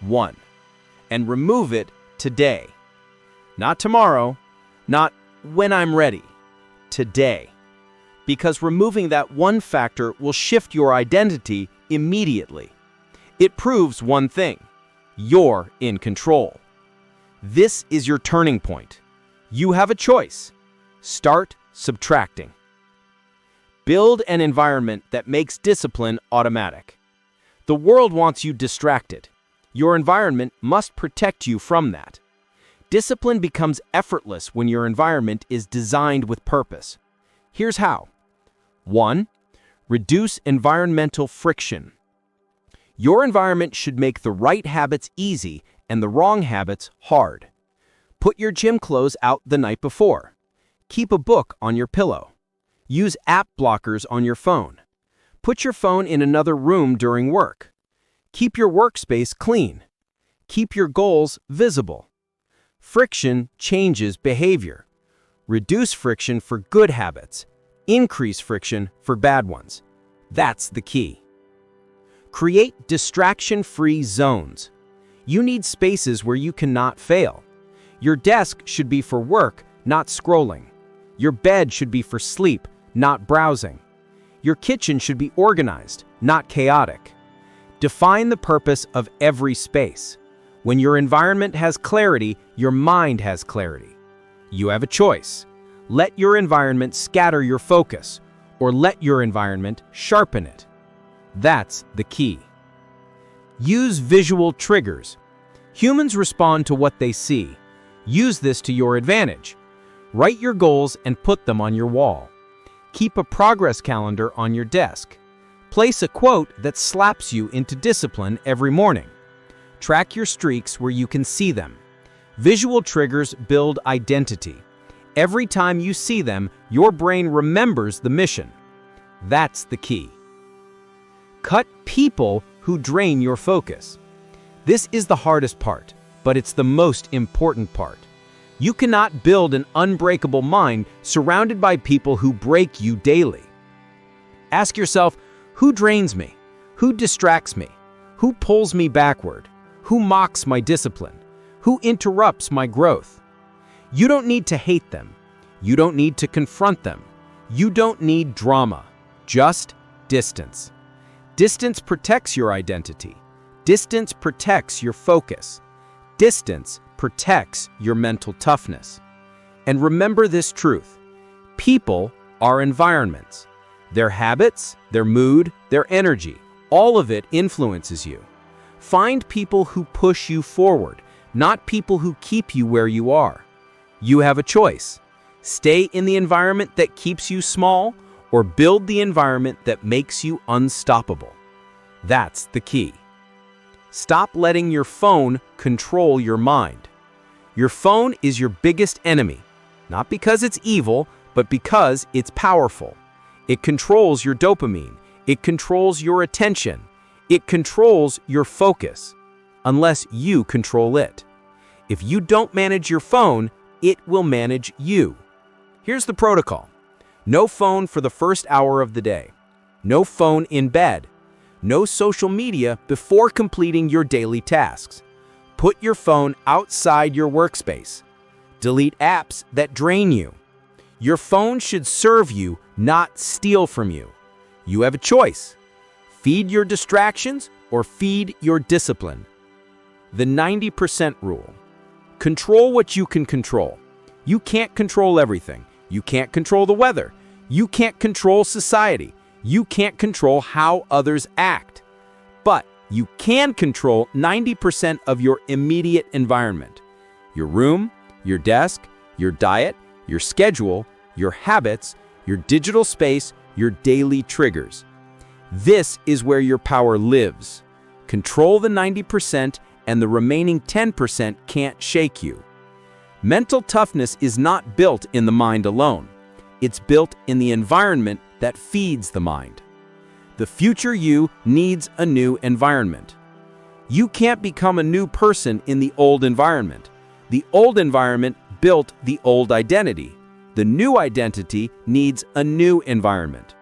one, and remove it today. Not tomorrow, not when I'm ready. Today. Because removing that one factor will shift your identity immediately. It proves one thing: you're in control. This is your turning point. You have a choice. Start subtracting. Build an environment that makes discipline automatic. The world wants you distracted. Your environment must protect you from that. Discipline becomes effortless when your environment is designed with purpose. Here's how. 1. Reduce environmental friction. Your environment should make the right habits easy and the wrong habits hard. Put your gym clothes out the night before. Keep a book on your pillow. Use app blockers on your phone. Put your phone in another room during work. Keep your workspace clean. Keep your goals visible. Friction changes behavior. Reduce friction for good habits. Increase friction for bad ones. That's the key. Create distraction-free zones. You need spaces where you cannot fail. Your desk should be for work, not scrolling. Your bed should be for sleep, not browsing. Your kitchen should be organized, not chaotic. Define the purpose of every space. When your environment has clarity, your mind has clarity. You have a choice. Let your environment scatter your focus, or let your environment sharpen it. That's the key. Use visual triggers. Humans respond to what they see. Use this to your advantage. Write your goals and put them on your wall. Keep a progress calendar on your desk. Place a quote that slaps you into discipline every morning. Track your streaks where you can see them. Visual triggers build identity. Every time you see them, your brain remembers the mission. That's the key. Cut people who drain your focus. This is the hardest part, but it's the most important part. You cannot build an unbreakable mind surrounded by people who break you daily. Ask yourself, who drains me? Who distracts me? Who pulls me backward? Who mocks my discipline? Who interrupts my growth? You don't need to hate them. You don't need to confront them. You don't need drama. Just distance. Distance protects your identity. Distance protects your focus. Distance protects your mental toughness. And remember this truth: people are environments. Their habits, their mood, their energy, all of it influences you. Find people who push you forward, not people who keep you where you are. You have a choice. Stay in the environment that keeps you small, or build the environment that makes you unstoppable. That's the key. Stop letting your phone control your mind. Your phone is your biggest enemy, not because it's evil, but because it's powerful. It controls your dopamine. It controls your attention. It controls your focus, unless you control it. If you don't manage your phone, it will manage you. Here's the protocol. No phone for the first hour of the day. No phone in bed. No social media before completing your daily tasks. Put your phone outside your workspace. Delete apps that drain you. Your phone should serve you, not steal from you. You have a choice. Feed your distractions or feed your discipline. The 90% rule. Control what you can control. You can't control everything. You can't control the weather. You can't control society. You can't control how others act. But you can control 90% of your immediate environment. Your room, your desk, your diet, your schedule, your habits, your digital space, your daily triggers. This is where your power lives. Control the 90% and the remaining 10% can't shake you. Mental toughness is not built in the mind alone. It's built in the environment that feeds the mind. The future you needs a new environment. You can't become a new person in the old environment. The old environment built the old identity. The new identity needs a new environment.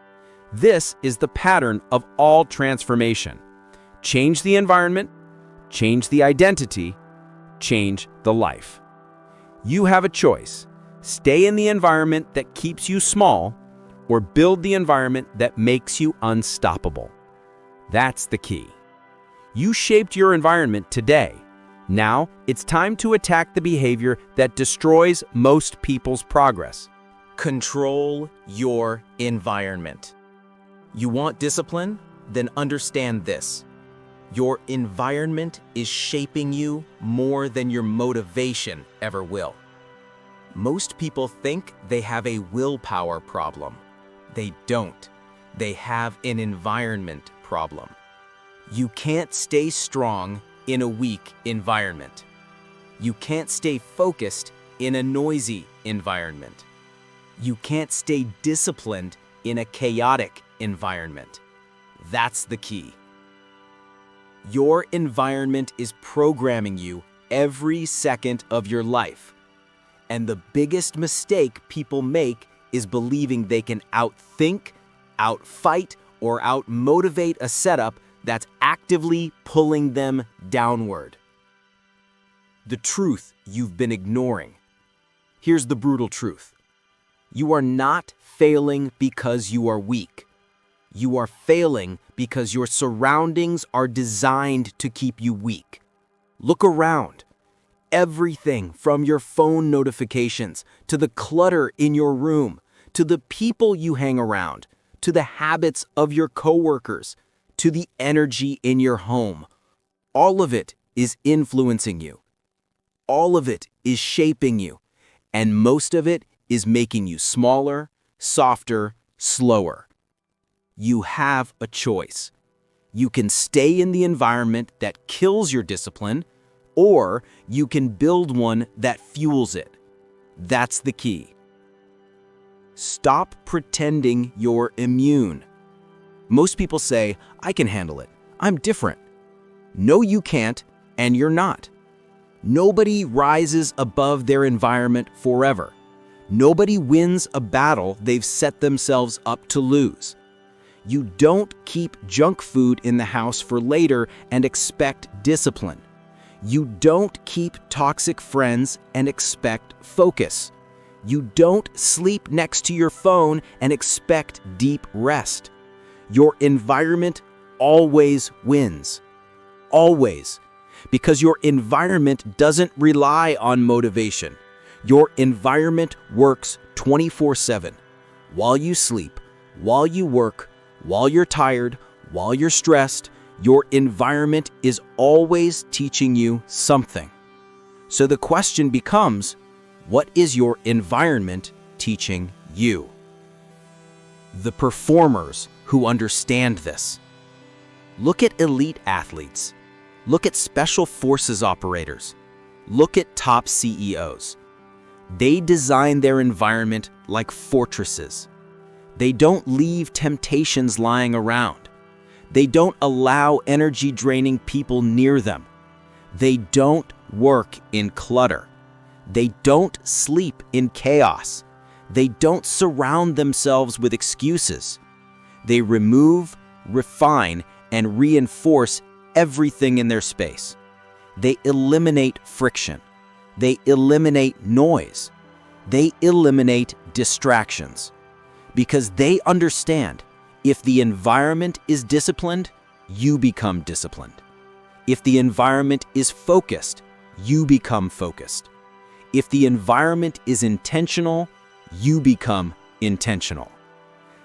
This is the pattern of all transformation. Change the environment, change the identity, change the life. You have a choice. Stay in the environment that keeps you small, or build the environment that makes you unstoppable. That's the key. You shaped your environment today. Now, it's time to attack the behavior that destroys most people's progress. Control your environment. You want discipline? Then understand this. Your environment is shaping you more than your motivation ever will. Most people think they have a willpower problem. They don't. They have an environment problem. You can't stay strong in a weak environment. You can't stay focused in a noisy environment. You can't stay disciplined in a chaotic environment. That's the key. Your environment is programming you every second of your life. And the biggest mistake people make is believing they can outthink, outfight, or outmotivate a setup that's actively pulling them downward. The truth you've been ignoring. Here's the brutal truth. You are not failing because you are weak. You are failing because your surroundings are designed to keep you weak. Look around. Everything from your phone notifications, to the clutter in your room, to the people you hang around, to the habits of your coworkers, to the energy in your home. All of it is influencing you. All of it is shaping you. And most of it is making you smaller, softer, slower. You have a choice. You can stay in the environment that kills your discipline, or you can build one that fuels it. That's the key. Stop pretending you're immune. Most people say, I can handle it. I'm different. No, you can't, and you're not. Nobody rises above their environment forever. Nobody wins a battle they've set themselves up to lose. You don't keep junk food in the house for later and expect discipline. You don't keep toxic friends and expect focus. You don't sleep next to your phone and expect deep rest. Your environment always wins. Always. Because your environment doesn't rely on motivation. Your environment works 24/7. While you sleep, while you work, while you're tired, while you're stressed, your environment is always teaching you something. So the question becomes, what is your environment teaching you? The performers who understand this. Look at elite athletes. Look at special forces operators. Look at top CEOs. They design their environment like fortresses. They don't leave temptations lying around. They don't allow energy-draining people near them. They don't work in clutter. They don't sleep in chaos. They don't surround themselves with excuses. They remove, refine, and reinforce everything in their space. They eliminate friction. They eliminate noise. They eliminate distractions. Because they understand, if the environment is disciplined, you become disciplined. If the environment is focused, you become focused. If the environment is intentional, you become intentional.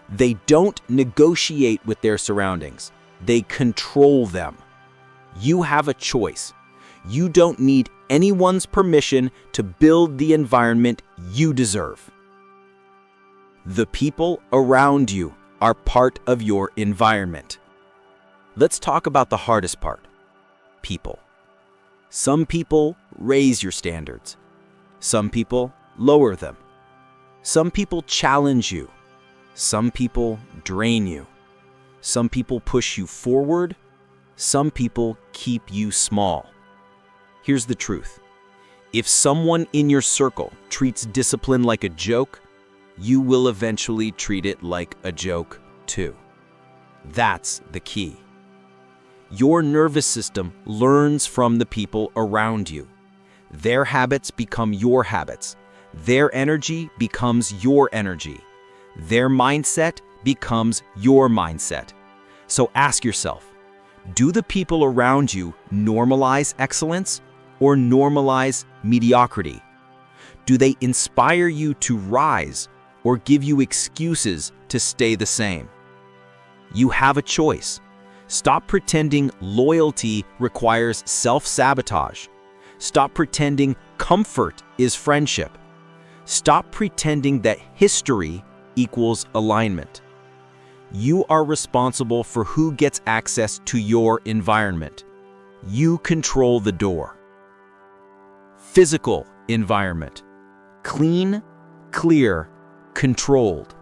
They don't negotiate with their surroundings. They control them. You have a choice. You don't need anyone's permission to build the environment you deserve. The people around you are part of your environment. Let's talk about the hardest part: people. Some people raise your standards. Some people lower them. Some people challenge you. Some people drain you. Some people push you forward. Some people keep you small. Here's the truth. If someone in your circle treats discipline like a joke, you will eventually treat it like a joke too. That's the key. Your nervous system learns from the people around you. Their habits become your habits. Their energy becomes your energy. Their mindset becomes your mindset. So ask yourself, do the people around you normalize excellence or normalize mediocrity? Do they inspire you to rise or give you excuses to stay the same? You have a choice. Stop pretending loyalty requires self-sabotage. Stop pretending comfort is friendship. Stop pretending that history equals alignment. You are responsible for who gets access to your environment. You control the door. Physical environment: clean, clear, controlled.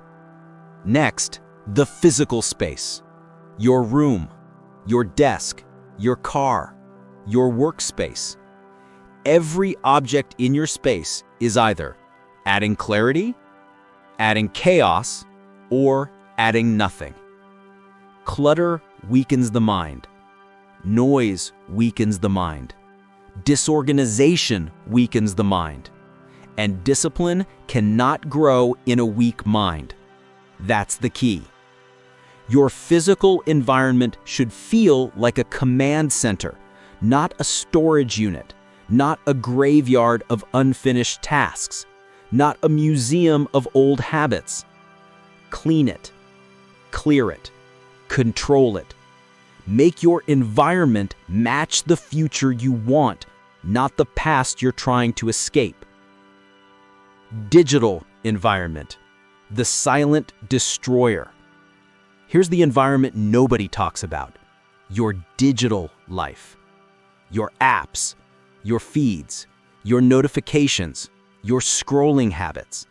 Next, the physical space: your room, your desk, your car, your workspace. Every object in your space is either adding clarity, adding chaos, or adding nothing. Clutter weakens the mind. Noise weakens the mind. Disorganization weakens the mind. And discipline cannot grow in a weak mind. That's the key. Your physical environment should feel like a command center, not a storage unit, not a graveyard of unfinished tasks, not a museum of old habits. Clean it, clear it, control it. Make your environment match the future you want, not the past you're trying to escape. Digital environment: the silent destroyer. Here's the environment nobody talks about: your digital life. Your apps, your feeds, your notifications, your scrolling habits.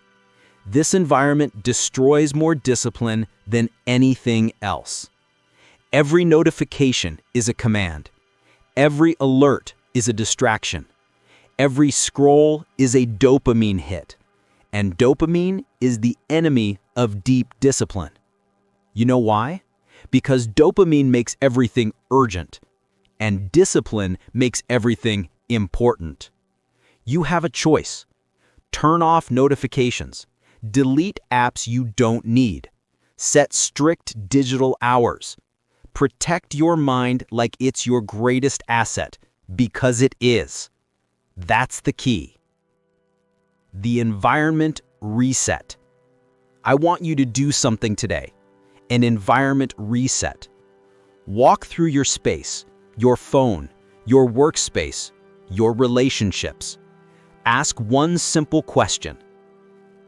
This environment destroys more discipline than anything else. Every notification is a command. Every alert is a distraction. Every scroll is a dopamine hit. And dopamine is the enemy of deep discipline. You know why? Because dopamine makes everything urgent, and discipline makes everything important. You have a choice. Turn off notifications. Delete apps you don't need. Set strict digital hours. Protect your mind like it's your greatest asset, because it is. That's the key. The environment reset. I want you to do something today. An environment reset. Walk through your space, your phone, your workspace, your relationships. Ask one simple question.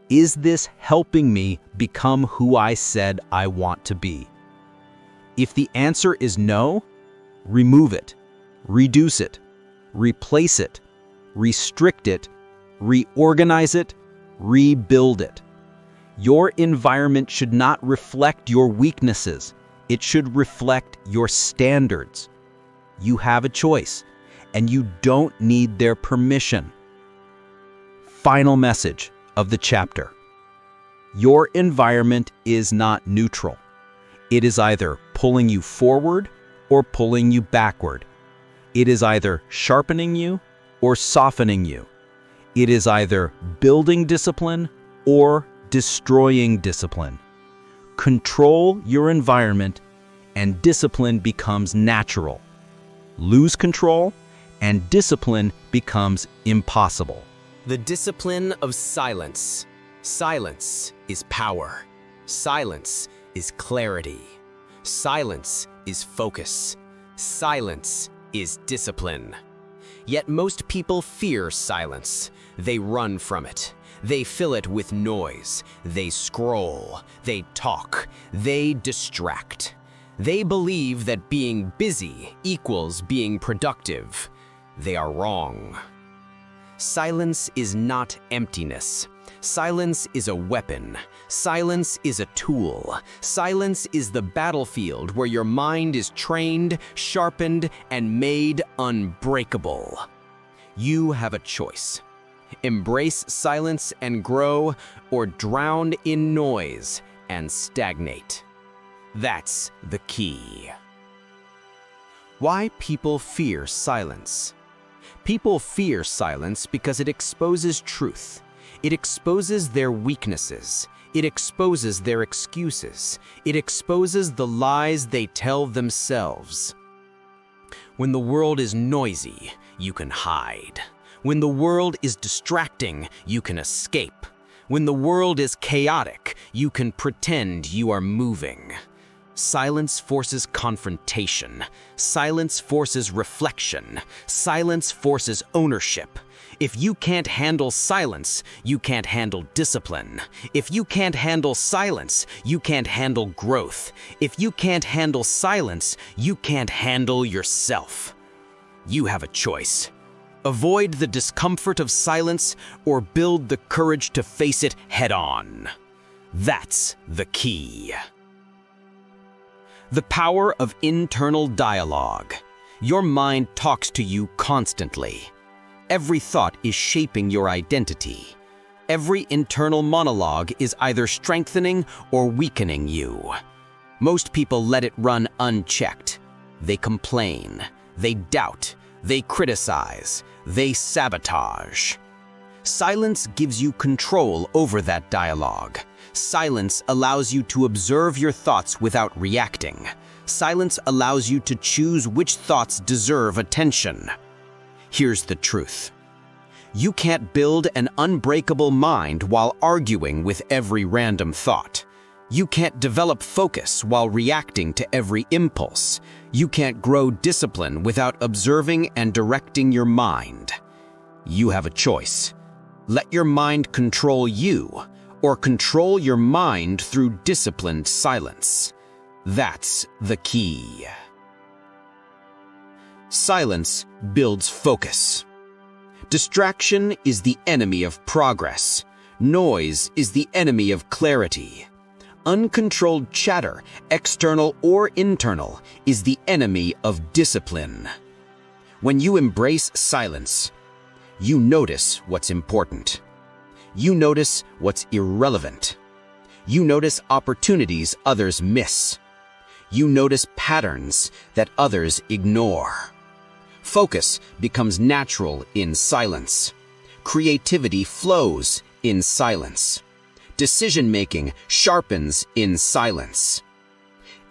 Is this helping me become who I said I want to be? If the answer is no, remove it, reduce it, replace it, restrict it, reorganize it, rebuild it. Your environment should not reflect your weaknesses. It should reflect your standards. You have a choice, and you don't need their permission. Final message of the chapter. Your environment is not neutral. It is either pulling you forward or pulling you backward. It is either sharpening you or softening you. It is either building discipline or destroying discipline. Control your environment and discipline becomes natural. lose control, and discipline becomes impossible. The discipline of silence. Silence is power. Silence is clarity. Silence is focus. Silence is discipline. Yet most people fear silence. They run from it. They fill it with noise. They scroll. They talk. They distract. They believe that being busy equals being productive. They are wrong. Silence is not emptiness. Silence is a weapon. Silence is a tool. Silence is the battlefield where your mind is trained, sharpened, and made unbreakable. You have a choice. Embrace silence and grow, or drown in noise and stagnate. That's the key. Why people fear silence? People fear silence because it exposes truth. It exposes their weaknesses. It exposes their excuses. It exposes the lies they tell themselves. When the world is noisy, you can hide. When the world is distracting, you can escape. When the world is chaotic, you can pretend you are moving. Silence forces confrontation. Silence forces reflection. Silence forces ownership. If you can't handle silence, you can't handle discipline. If you can't handle silence, you can't handle growth. If you can't handle silence, you can't handle yourself. You have a choice. Avoid the discomfort of silence or build the courage to face it head-on. That's the key. The power of internal dialogue. Your mind talks to you constantly. Every thought is shaping your identity. Every internal monologue is either strengthening or weakening you. Most people let it run unchecked. They complain, they doubt, they criticize, they sabotage. Silence gives you control over that dialogue. Silence allows you to observe your thoughts without reacting. Silence allows you to choose which thoughts deserve attention. Here's the truth. You can't build an unbreakable mind while arguing with every random thought. You can't develop focus while reacting to every impulse. You can't grow discipline without observing and directing your mind. You have a choice. Let your mind control you, or control your mind through disciplined silence. That's the key. Silence builds focus. Distraction is the enemy of progress. Noise is the enemy of clarity. Uncontrolled chatter, external or internal, is the enemy of discipline. When you embrace silence, you notice what's important. You notice what's irrelevant. You notice opportunities others miss. You notice patterns that others ignore. Focus becomes natural in silence. Creativity flows in silence. Decision-making sharpens in silence.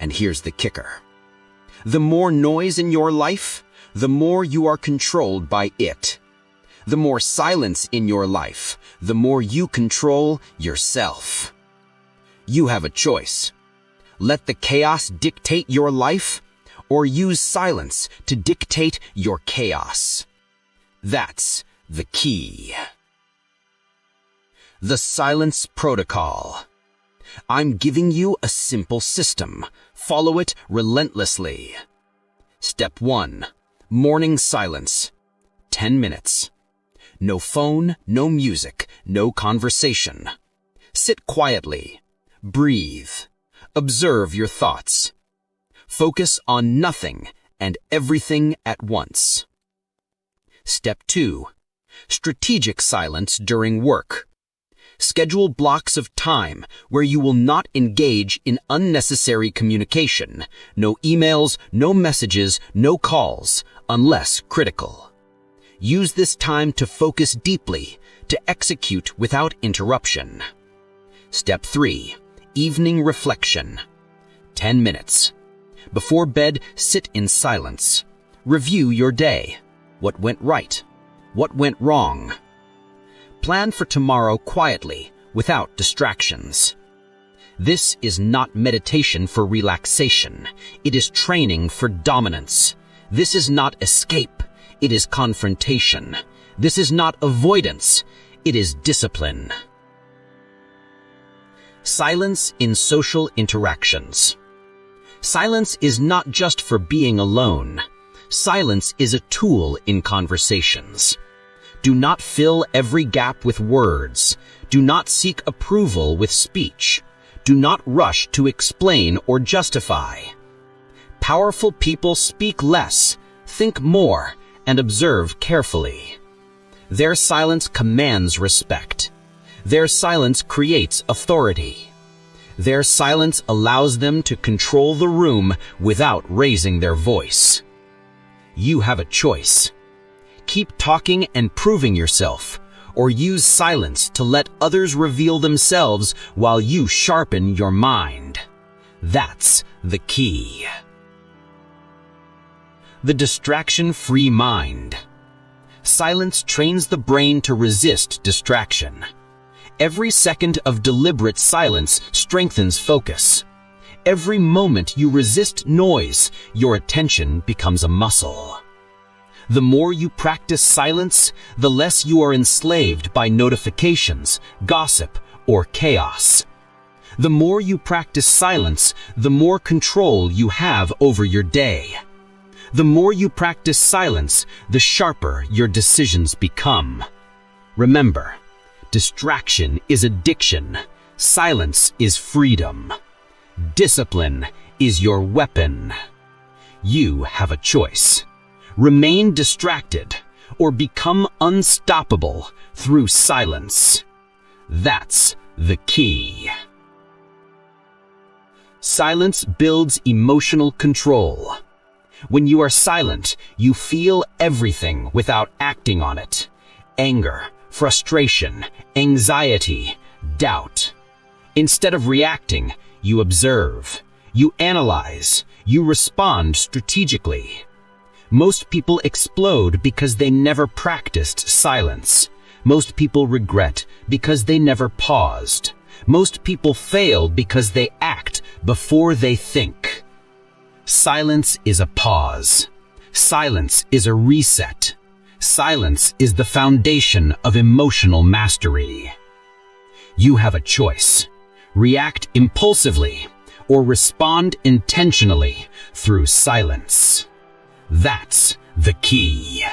And here's the kicker. The more noise in your life, the more you are controlled by it. The more silence in your life, the more you control yourself. You have a choice. Let the chaos dictate your life, or use silence to dictate your chaos. That's the key. The Silence Protocol. I'm giving you a simple system. Follow it relentlessly. Step 1. Morning silence. 10 minutes. No phone, no music, no conversation. Sit quietly. Breathe. Observe your thoughts. Focus on nothing and everything at once. Step 2. Strategic silence during work. Schedule blocks of time where you will not engage in unnecessary communication. No emails, no messages, no calls, unless critical. Use this time to focus deeply, to execute without interruption. Step 3. Evening reflection. 10 minutes. Before bed, sit in silence. Review your day. What went right? What went wrong? Plan for tomorrow quietly, without distractions. This is not meditation for relaxation. It is training for dominance. This is not escape. It is confrontation. This is not avoidance. It is discipline. Silence in social interactions. Silence is not just for being alone. Silence is a tool in conversations. Do not fill every gap with words. Do not seek approval with speech. Do not rush to explain or justify. Powerful people speak less, think more, and observe carefully. Their silence commands respect. Their silence creates authority. Their silence allows them to control the room without raising their voice. You have a choice. Keep talking and proving yourself, or use silence to let others reveal themselves while you sharpen your mind. That's the key. The distraction-free mind. Silence trains the brain to resist distraction. Every second of deliberate silence strengthens focus. Every moment you resist noise, your attention becomes a muscle. The more you practice silence, the less you are enslaved by notifications, gossip, or chaos. The more you practice silence, the more control you have over your day. The more you practice silence, the sharper your decisions become. Remember, distraction is addiction. Silence is freedom. Discipline is your weapon. You have a choice. Remain distracted or become unstoppable through silence. That's the key. Silence builds emotional control. When you are silent, you feel everything without acting on it. Anger, frustration, anxiety, doubt. Instead of reacting, you observe, you analyze, you respond strategically. Most people explode because they never practiced silence. Most people regret because they never paused. Most people fail because they act before they think. Silence is a pause. Silence is a reset. Silence is the foundation of emotional mastery. You have a choice. React impulsively or respond intentionally through silence. That's the key.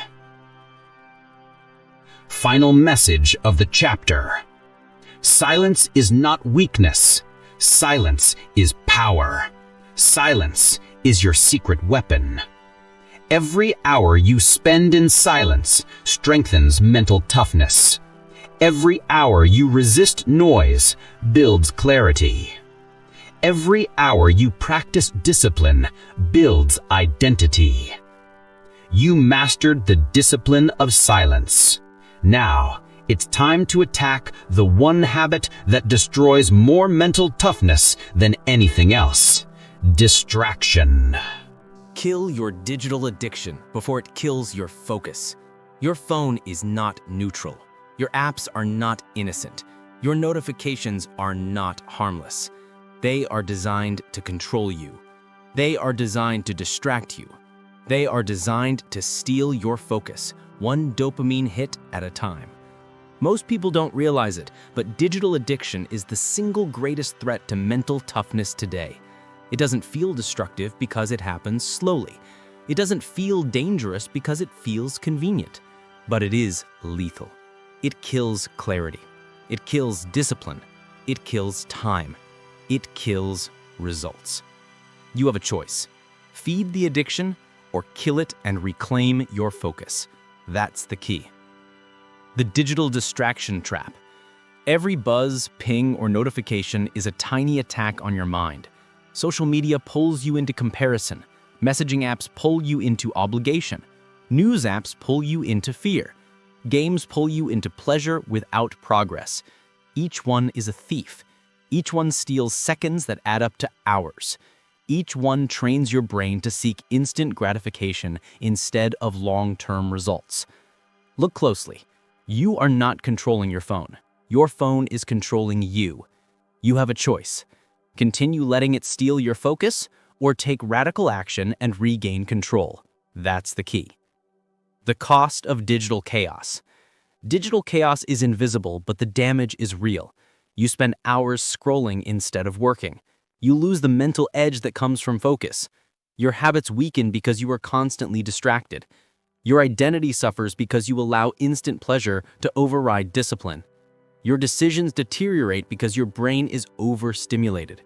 Final message of the chapter. Silence is not weakness. Silence is power. Silence is your secret weapon. Every hour you spend in silence strengthens mental toughness. Every hour you resist noise builds clarity. Every hour you practice discipline builds identity. You mastered the discipline of silence. Now, it's time to attack the one habit that destroys more mental toughness than anything else. Distraction. Kill your digital addiction before it kills your focus. Your phone is not neutral. Your apps are not innocent. Your notifications are not harmless. They are designed to control you. They are designed to distract you. They are designed to steal your focus, one dopamine hit at a time. Most people don't realize it, but digital addiction is the single greatest threat to mental toughness today. It doesn't feel destructive because it happens slowly. It doesn't feel dangerous because it feels convenient. But it is lethal. It kills clarity. It kills discipline. It kills time. It kills results. You have a choice. Feed the addiction or kill it and reclaim your focus. That's the key. The digital distraction trap. Every buzz, ping, or notification is a tiny attack on your mind. Social media pulls you into comparison. Messaging apps pull you into obligation. News apps pull you into fear. Games pull you into pleasure without progress. Each one is a thief. Each one steals seconds that add up to hours. Each one trains your brain to seek instant gratification instead of long-term results. Look closely. You are not controlling your phone. Your phone is controlling you. You have a choice. Continue letting it steal your focus, or take radical action and regain control. That's the key. The cost of digital chaos. Digital chaos is invisible, but the damage is real. You spend hours scrolling instead of working. You lose the mental edge that comes from focus. Your habits weaken because you are constantly distracted. Your identity suffers because you allow instant pleasure to override discipline. Your decisions deteriorate because your brain is overstimulated.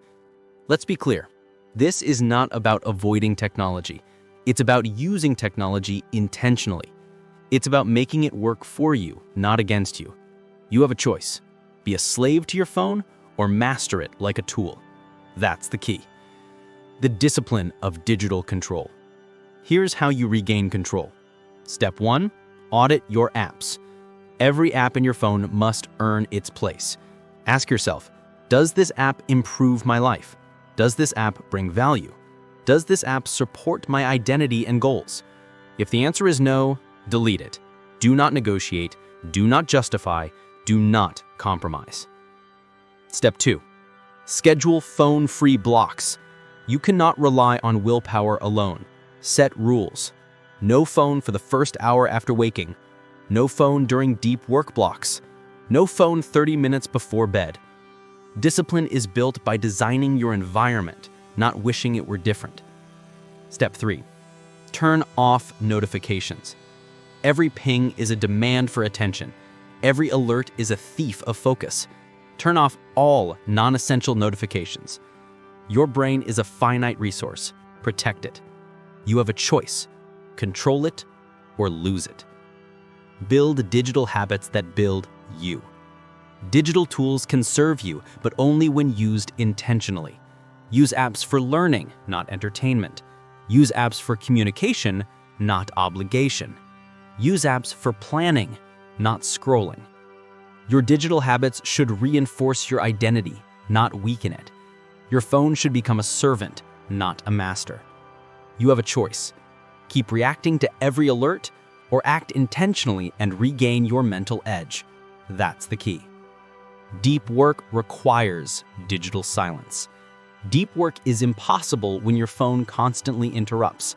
Let's be clear. This is not about avoiding technology. It's about using technology intentionally. It's about making it work for you, not against you. You have a choice. Be a slave to your phone or master it like a tool. That's the key. The discipline of digital control. Here's how you regain control. Step 1, audit your apps. Every app in your phone must earn its place. Ask yourself, does this app improve my life? Does this app bring value? Does this app support my identity and goals? If the answer is no, delete it. Do not negotiate, do not justify, do not compromise. Step 2, schedule phone-free blocks. You cannot rely on willpower alone. Set rules. No phone for the first hour after waking. No phone during deep work blocks. No phone 30 minutes before bed. Discipline is built by designing your environment, not wishing it were different. Step 3, turn off notifications. Every ping is a demand for attention. Every alert is a thief of focus. Turn off all non-essential notifications. Your brain is a finite resource. Protect it. You have a choice. Control it or lose it. Build digital habits that build you. Digital tools can serve you, but only when used intentionally. Use apps for learning, not entertainment. Use apps for communication, not obligation. Use apps for planning, not scrolling. Your digital habits should reinforce your identity, not weaken it. Your phone should become a servant, not a master. You have a choice. Keep reacting to every alert, or act intentionally and regain your mental edge. That's the key. Deep work requires digital silence. Deep work is impossible when your phone constantly interrupts.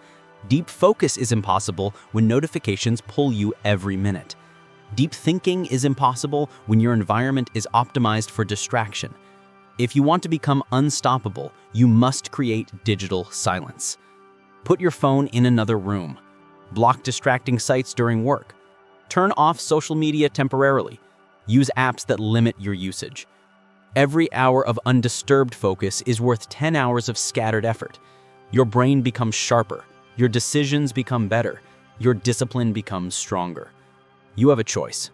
Deep focus is impossible when notifications pull you every minute. Deep thinking is impossible when your environment is optimized for distraction. If you want to become unstoppable, you must create digital silence. Put your phone in another room. Block distracting sites during work. Turn off social media temporarily. Use apps that limit your usage. Every hour of undisturbed focus is worth 10 hours of scattered effort. Your brain becomes sharper. Your decisions become better. Your discipline becomes stronger. You have a choice.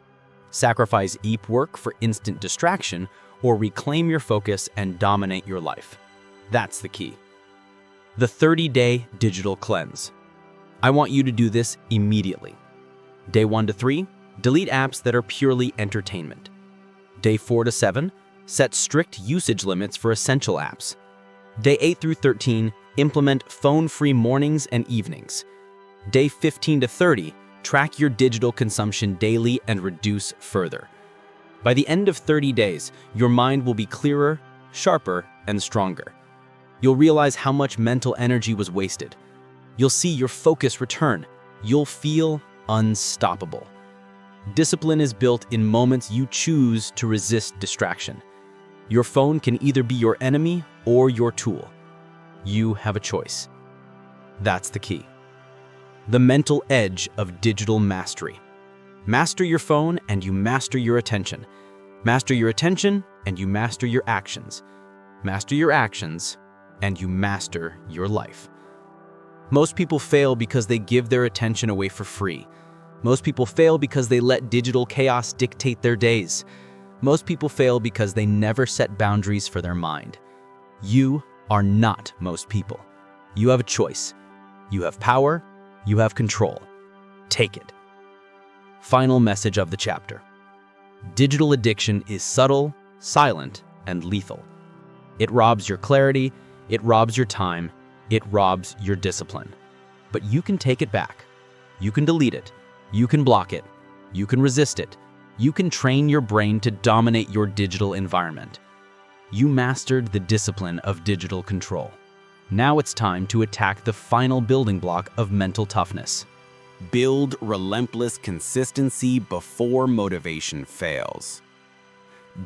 Sacrifice deep work for instant distraction, or reclaim your focus and dominate your life. That's the key. The 30-day digital cleanse. I want you to do this immediately. Day 1 to 3, delete apps that are purely entertainment. Day 4 to 7, set strict usage limits for essential apps. Day 8 through 13, implement phone-free mornings and evenings. Day 15 to 30, track your digital consumption daily and reduce further. By the end of 30 days, your mind will be clearer, sharper, and stronger. You'll realize how much mental energy was wasted. You'll see your focus return. You'll feel unstoppable. Discipline is built in moments you choose to resist distraction. Your phone can either be your enemy or your tool. You have a choice. That's the key. The mental edge of digital mastery. Master your phone and you master your attention. Master your attention and you master your actions. Master your actions and you master your life. Most people fail because they give their attention away for free. Most people fail because they let digital chaos dictate their days. Most people fail because they never set boundaries for their mind. You are not most people. You have a choice. You have power. You have control. Take it. Final message of the chapter. Digital addiction is subtle, silent, and lethal. It robs your clarity, it robs your time, It robs your discipline. But you can take it back. You can delete it. You can block it. You can resist it. You can train your brain to dominate your digital environment. You mastered the discipline of digital control. Now it's time to attack the final building block of mental toughness. Build relentless consistency before motivation fails.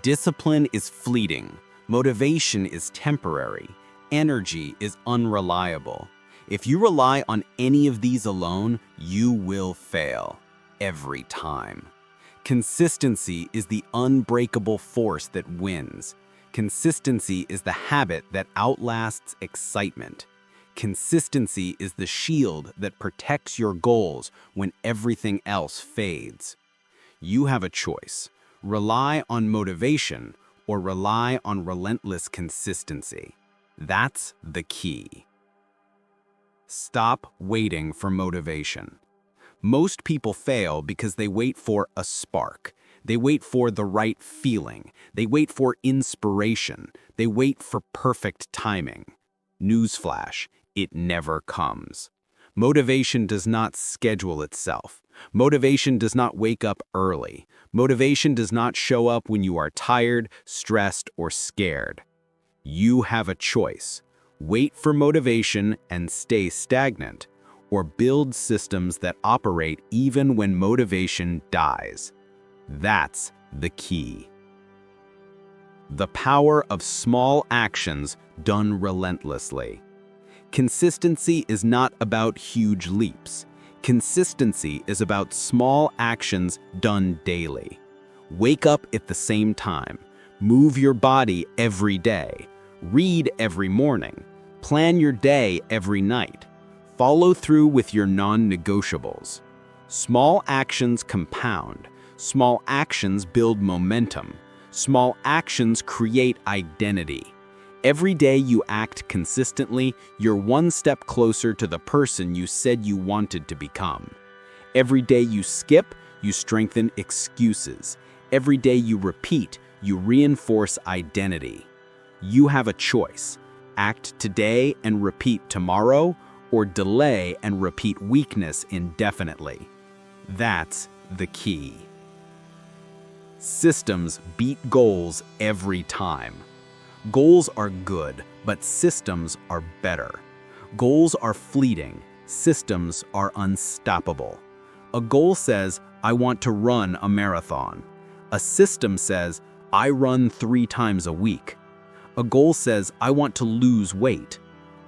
Discipline is fleeting. Motivation is temporary. Energy is unreliable. If you rely on any of these alone, you will fail. Every time. Consistency is the unbreakable force that wins. Consistency is the habit that outlasts excitement. Consistency is the shield that protects your goals when everything else fades. You have a choice. Rely on motivation or rely on relentless consistency. That's the key. Stop waiting for motivation. Most people fail because they wait for a spark. They wait for the right feeling. They wait for inspiration. They wait for perfect timing. Newsflash, it never comes. Motivation does not schedule itself. Motivation does not wake up early. Motivation does not show up when you are tired, stressed, or scared. You have a choice. Wait for motivation and stay stagnant, or build systems that operate even when motivation dies. That's the key. The power of small actions done relentlessly. Consistency is not about huge leaps. Consistency is about small actions done daily. Wake up at the same time. Move your body every day. Read every morning. Plan your day every night. Follow through with your non-negotiables. Small actions compound. Small actions build momentum. Small actions create identity. Every day you act consistently, you're one step closer to the person you said you wanted to become. Every day you skip, you strengthen excuses. Every day you repeat, you reinforce identity. You have a choice. Act today and repeat tomorrow, or delay and repeat weakness indefinitely. That's the key. Systems beat goals every time. Goals are good, but systems are better. Goals are fleeting. Systems are unstoppable. A goal says, I want to run a marathon. A system says, I run 3 times a week. A goal says, I want to lose weight.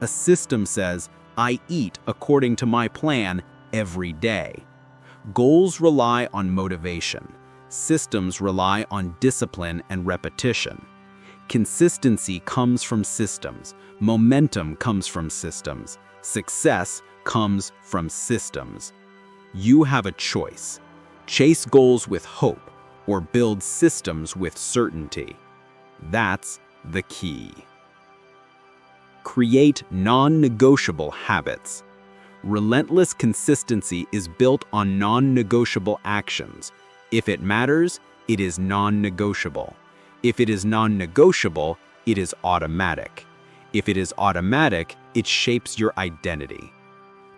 A system says, I eat according to my plan every day. Goals rely on motivation. Systems rely on discipline and repetition. Consistency comes from systems. Momentum comes from systems. Success comes from systems. You have a choice. Chase goals with hope or build systems with certainty. That's the key. Create non-negotiable habits. Relentless consistency is built on non-negotiable actions. If it matters, it is non-negotiable. If it is non-negotiable, it is automatic. If it is automatic, it shapes your identity.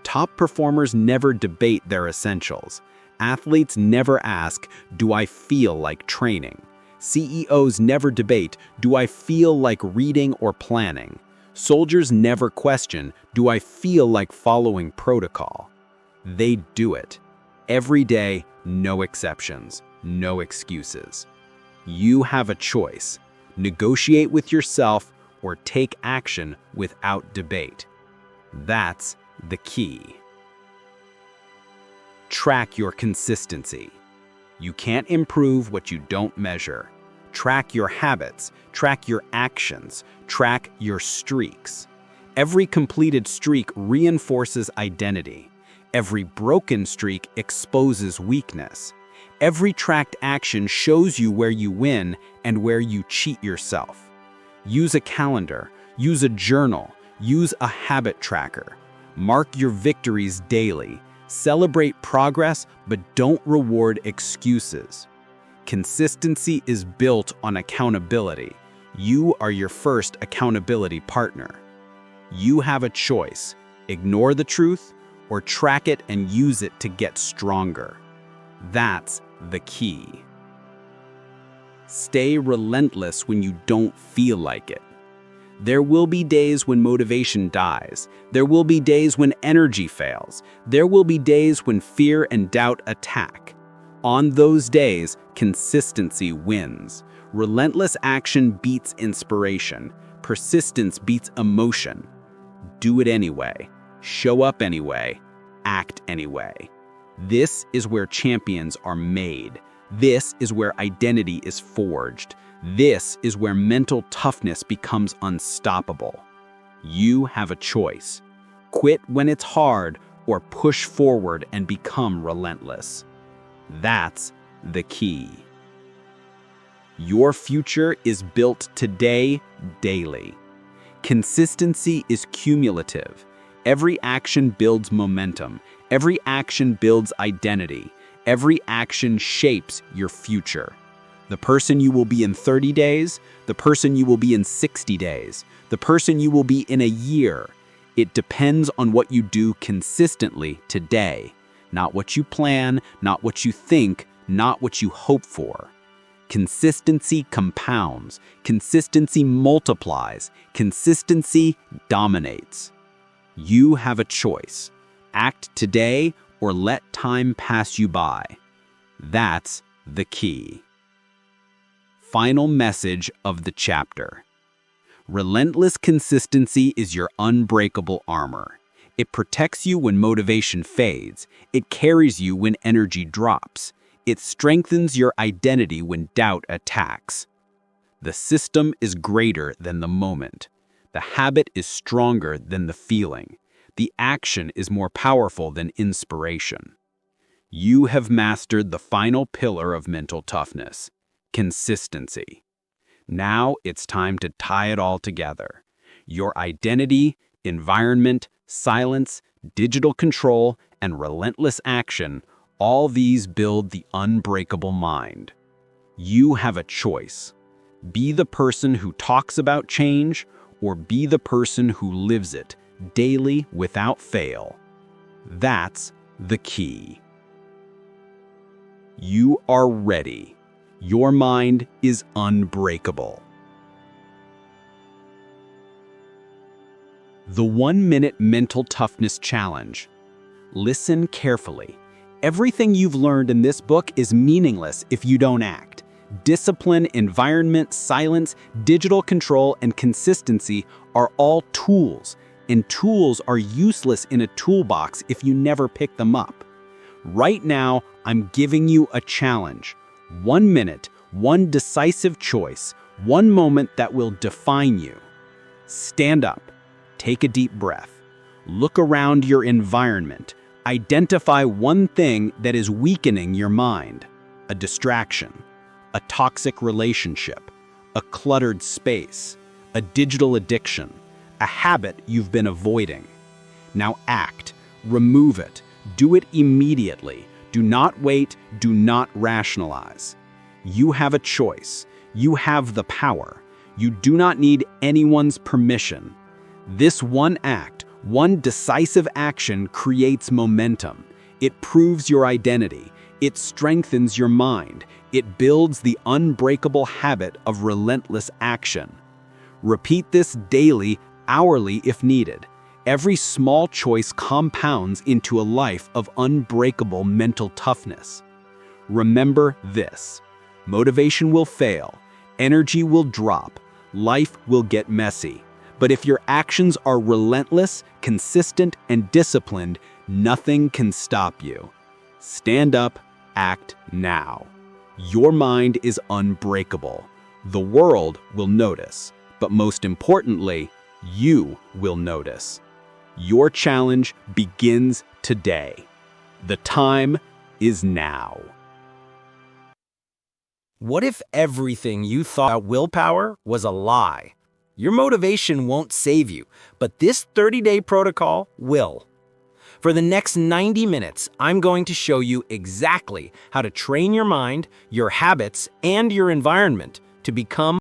Top performers never debate their essentials. Athletes never ask, do I feel like training? CEOs never debate, do I feel like reading or planning? Soldiers never question, do I feel like following protocol? They do it. Every day, no exceptions, no excuses. You have a choice. Negotiate with yourself or take action without debate. That's the key. Track your consistency. You can't improve what you don't measure. Track your habits, track your actions, track your streaks. Every completed streak reinforces identity. Every broken streak exposes weakness. Every tracked action shows you where you win and where you cheat yourself. Use a calendar, use a journal, use a habit tracker. Mark your victories daily. Celebrate progress, but don't reward excuses. Consistency is built on accountability. You are your first accountability partner. You have a choice: ignore the truth or track it and use it to get stronger. That's the key. Stay relentless when you don't feel like it. There will be days when motivation dies. There will be days when energy fails. There will be days when fear and doubt attack. On those days, consistency wins. Relentless action beats inspiration. Persistence beats emotion. Do it anyway. Show up anyway. Act anyway. This is where champions are made. This is where identity is forged. This is where mental toughness becomes unstoppable. You have a choice: quit when it's hard or push forward and become relentless. That's the key. Your future is built today, daily. Consistency is cumulative. Every action builds momentum. Every action builds identity. Every action shapes your future. The person you will be in 30 days, the person you will be in 60 days, the person you will be in a year. It depends on what you do consistently today. Not what you plan, not what you think, not what you hope for. Consistency compounds. Consistency multiplies. Consistency dominates. You have a choice: act today or let time pass you by. That's the key. Final message of the chapter. Relentless consistency is your unbreakable armor. It protects you when motivation fades. It carries you when energy drops. It strengthens your identity when doubt attacks. The system is greater than the moment. The habit is stronger than the feeling. The action is more powerful than inspiration. You have mastered the final pillar of mental toughness: consistency. Now it's time to tie it all together. Your identity, environment, silence, digital control, and relentless action, all these build the unbreakable mind. You have a choice: be the person who talks about change, or be the person who lives it daily without fail. That's the key. You are ready. Your mind is unbreakable. The 1-minute mental toughness challenge. Listen carefully. Everything you've learned in this book is meaningless if you don't act. Discipline, environment, silence, digital control, and consistency are all tools, and tools are useless in a toolbox if you never pick them up. Right now, I'm giving you a challenge. 1 minute, one decisive choice, one moment that will define you. Stand up, take a deep breath, look around your environment, identify one thing that is weakening your mind: a distraction, a toxic relationship, a cluttered space, a digital addiction, a habit you've been avoiding. Now act, remove it, do it immediately. Do not wait, do not rationalize. You have a choice. You have the power. You do not need anyone's permission. This one act, one decisive action creates momentum. It proves your identity. It strengthens your mind. It builds the unbreakable habit of relentless action. Repeat this daily, hourly if needed. Every small choice compounds into a life of unbreakable mental toughness. Remember this: motivation will fail, energy will drop, life will get messy. But if your actions are relentless, consistent, and disciplined, nothing can stop you. Stand up, act now. Your mind is unbreakable. The world will notice, but most importantly, you will notice. Your challenge begins today. The time is now. What if everything you thought about willpower was a lie? Your motivation won't save you, but this 30-day protocol will. For the next 90 minutes, I'm going to show you exactly how to train your mind, your habits, and your environment to become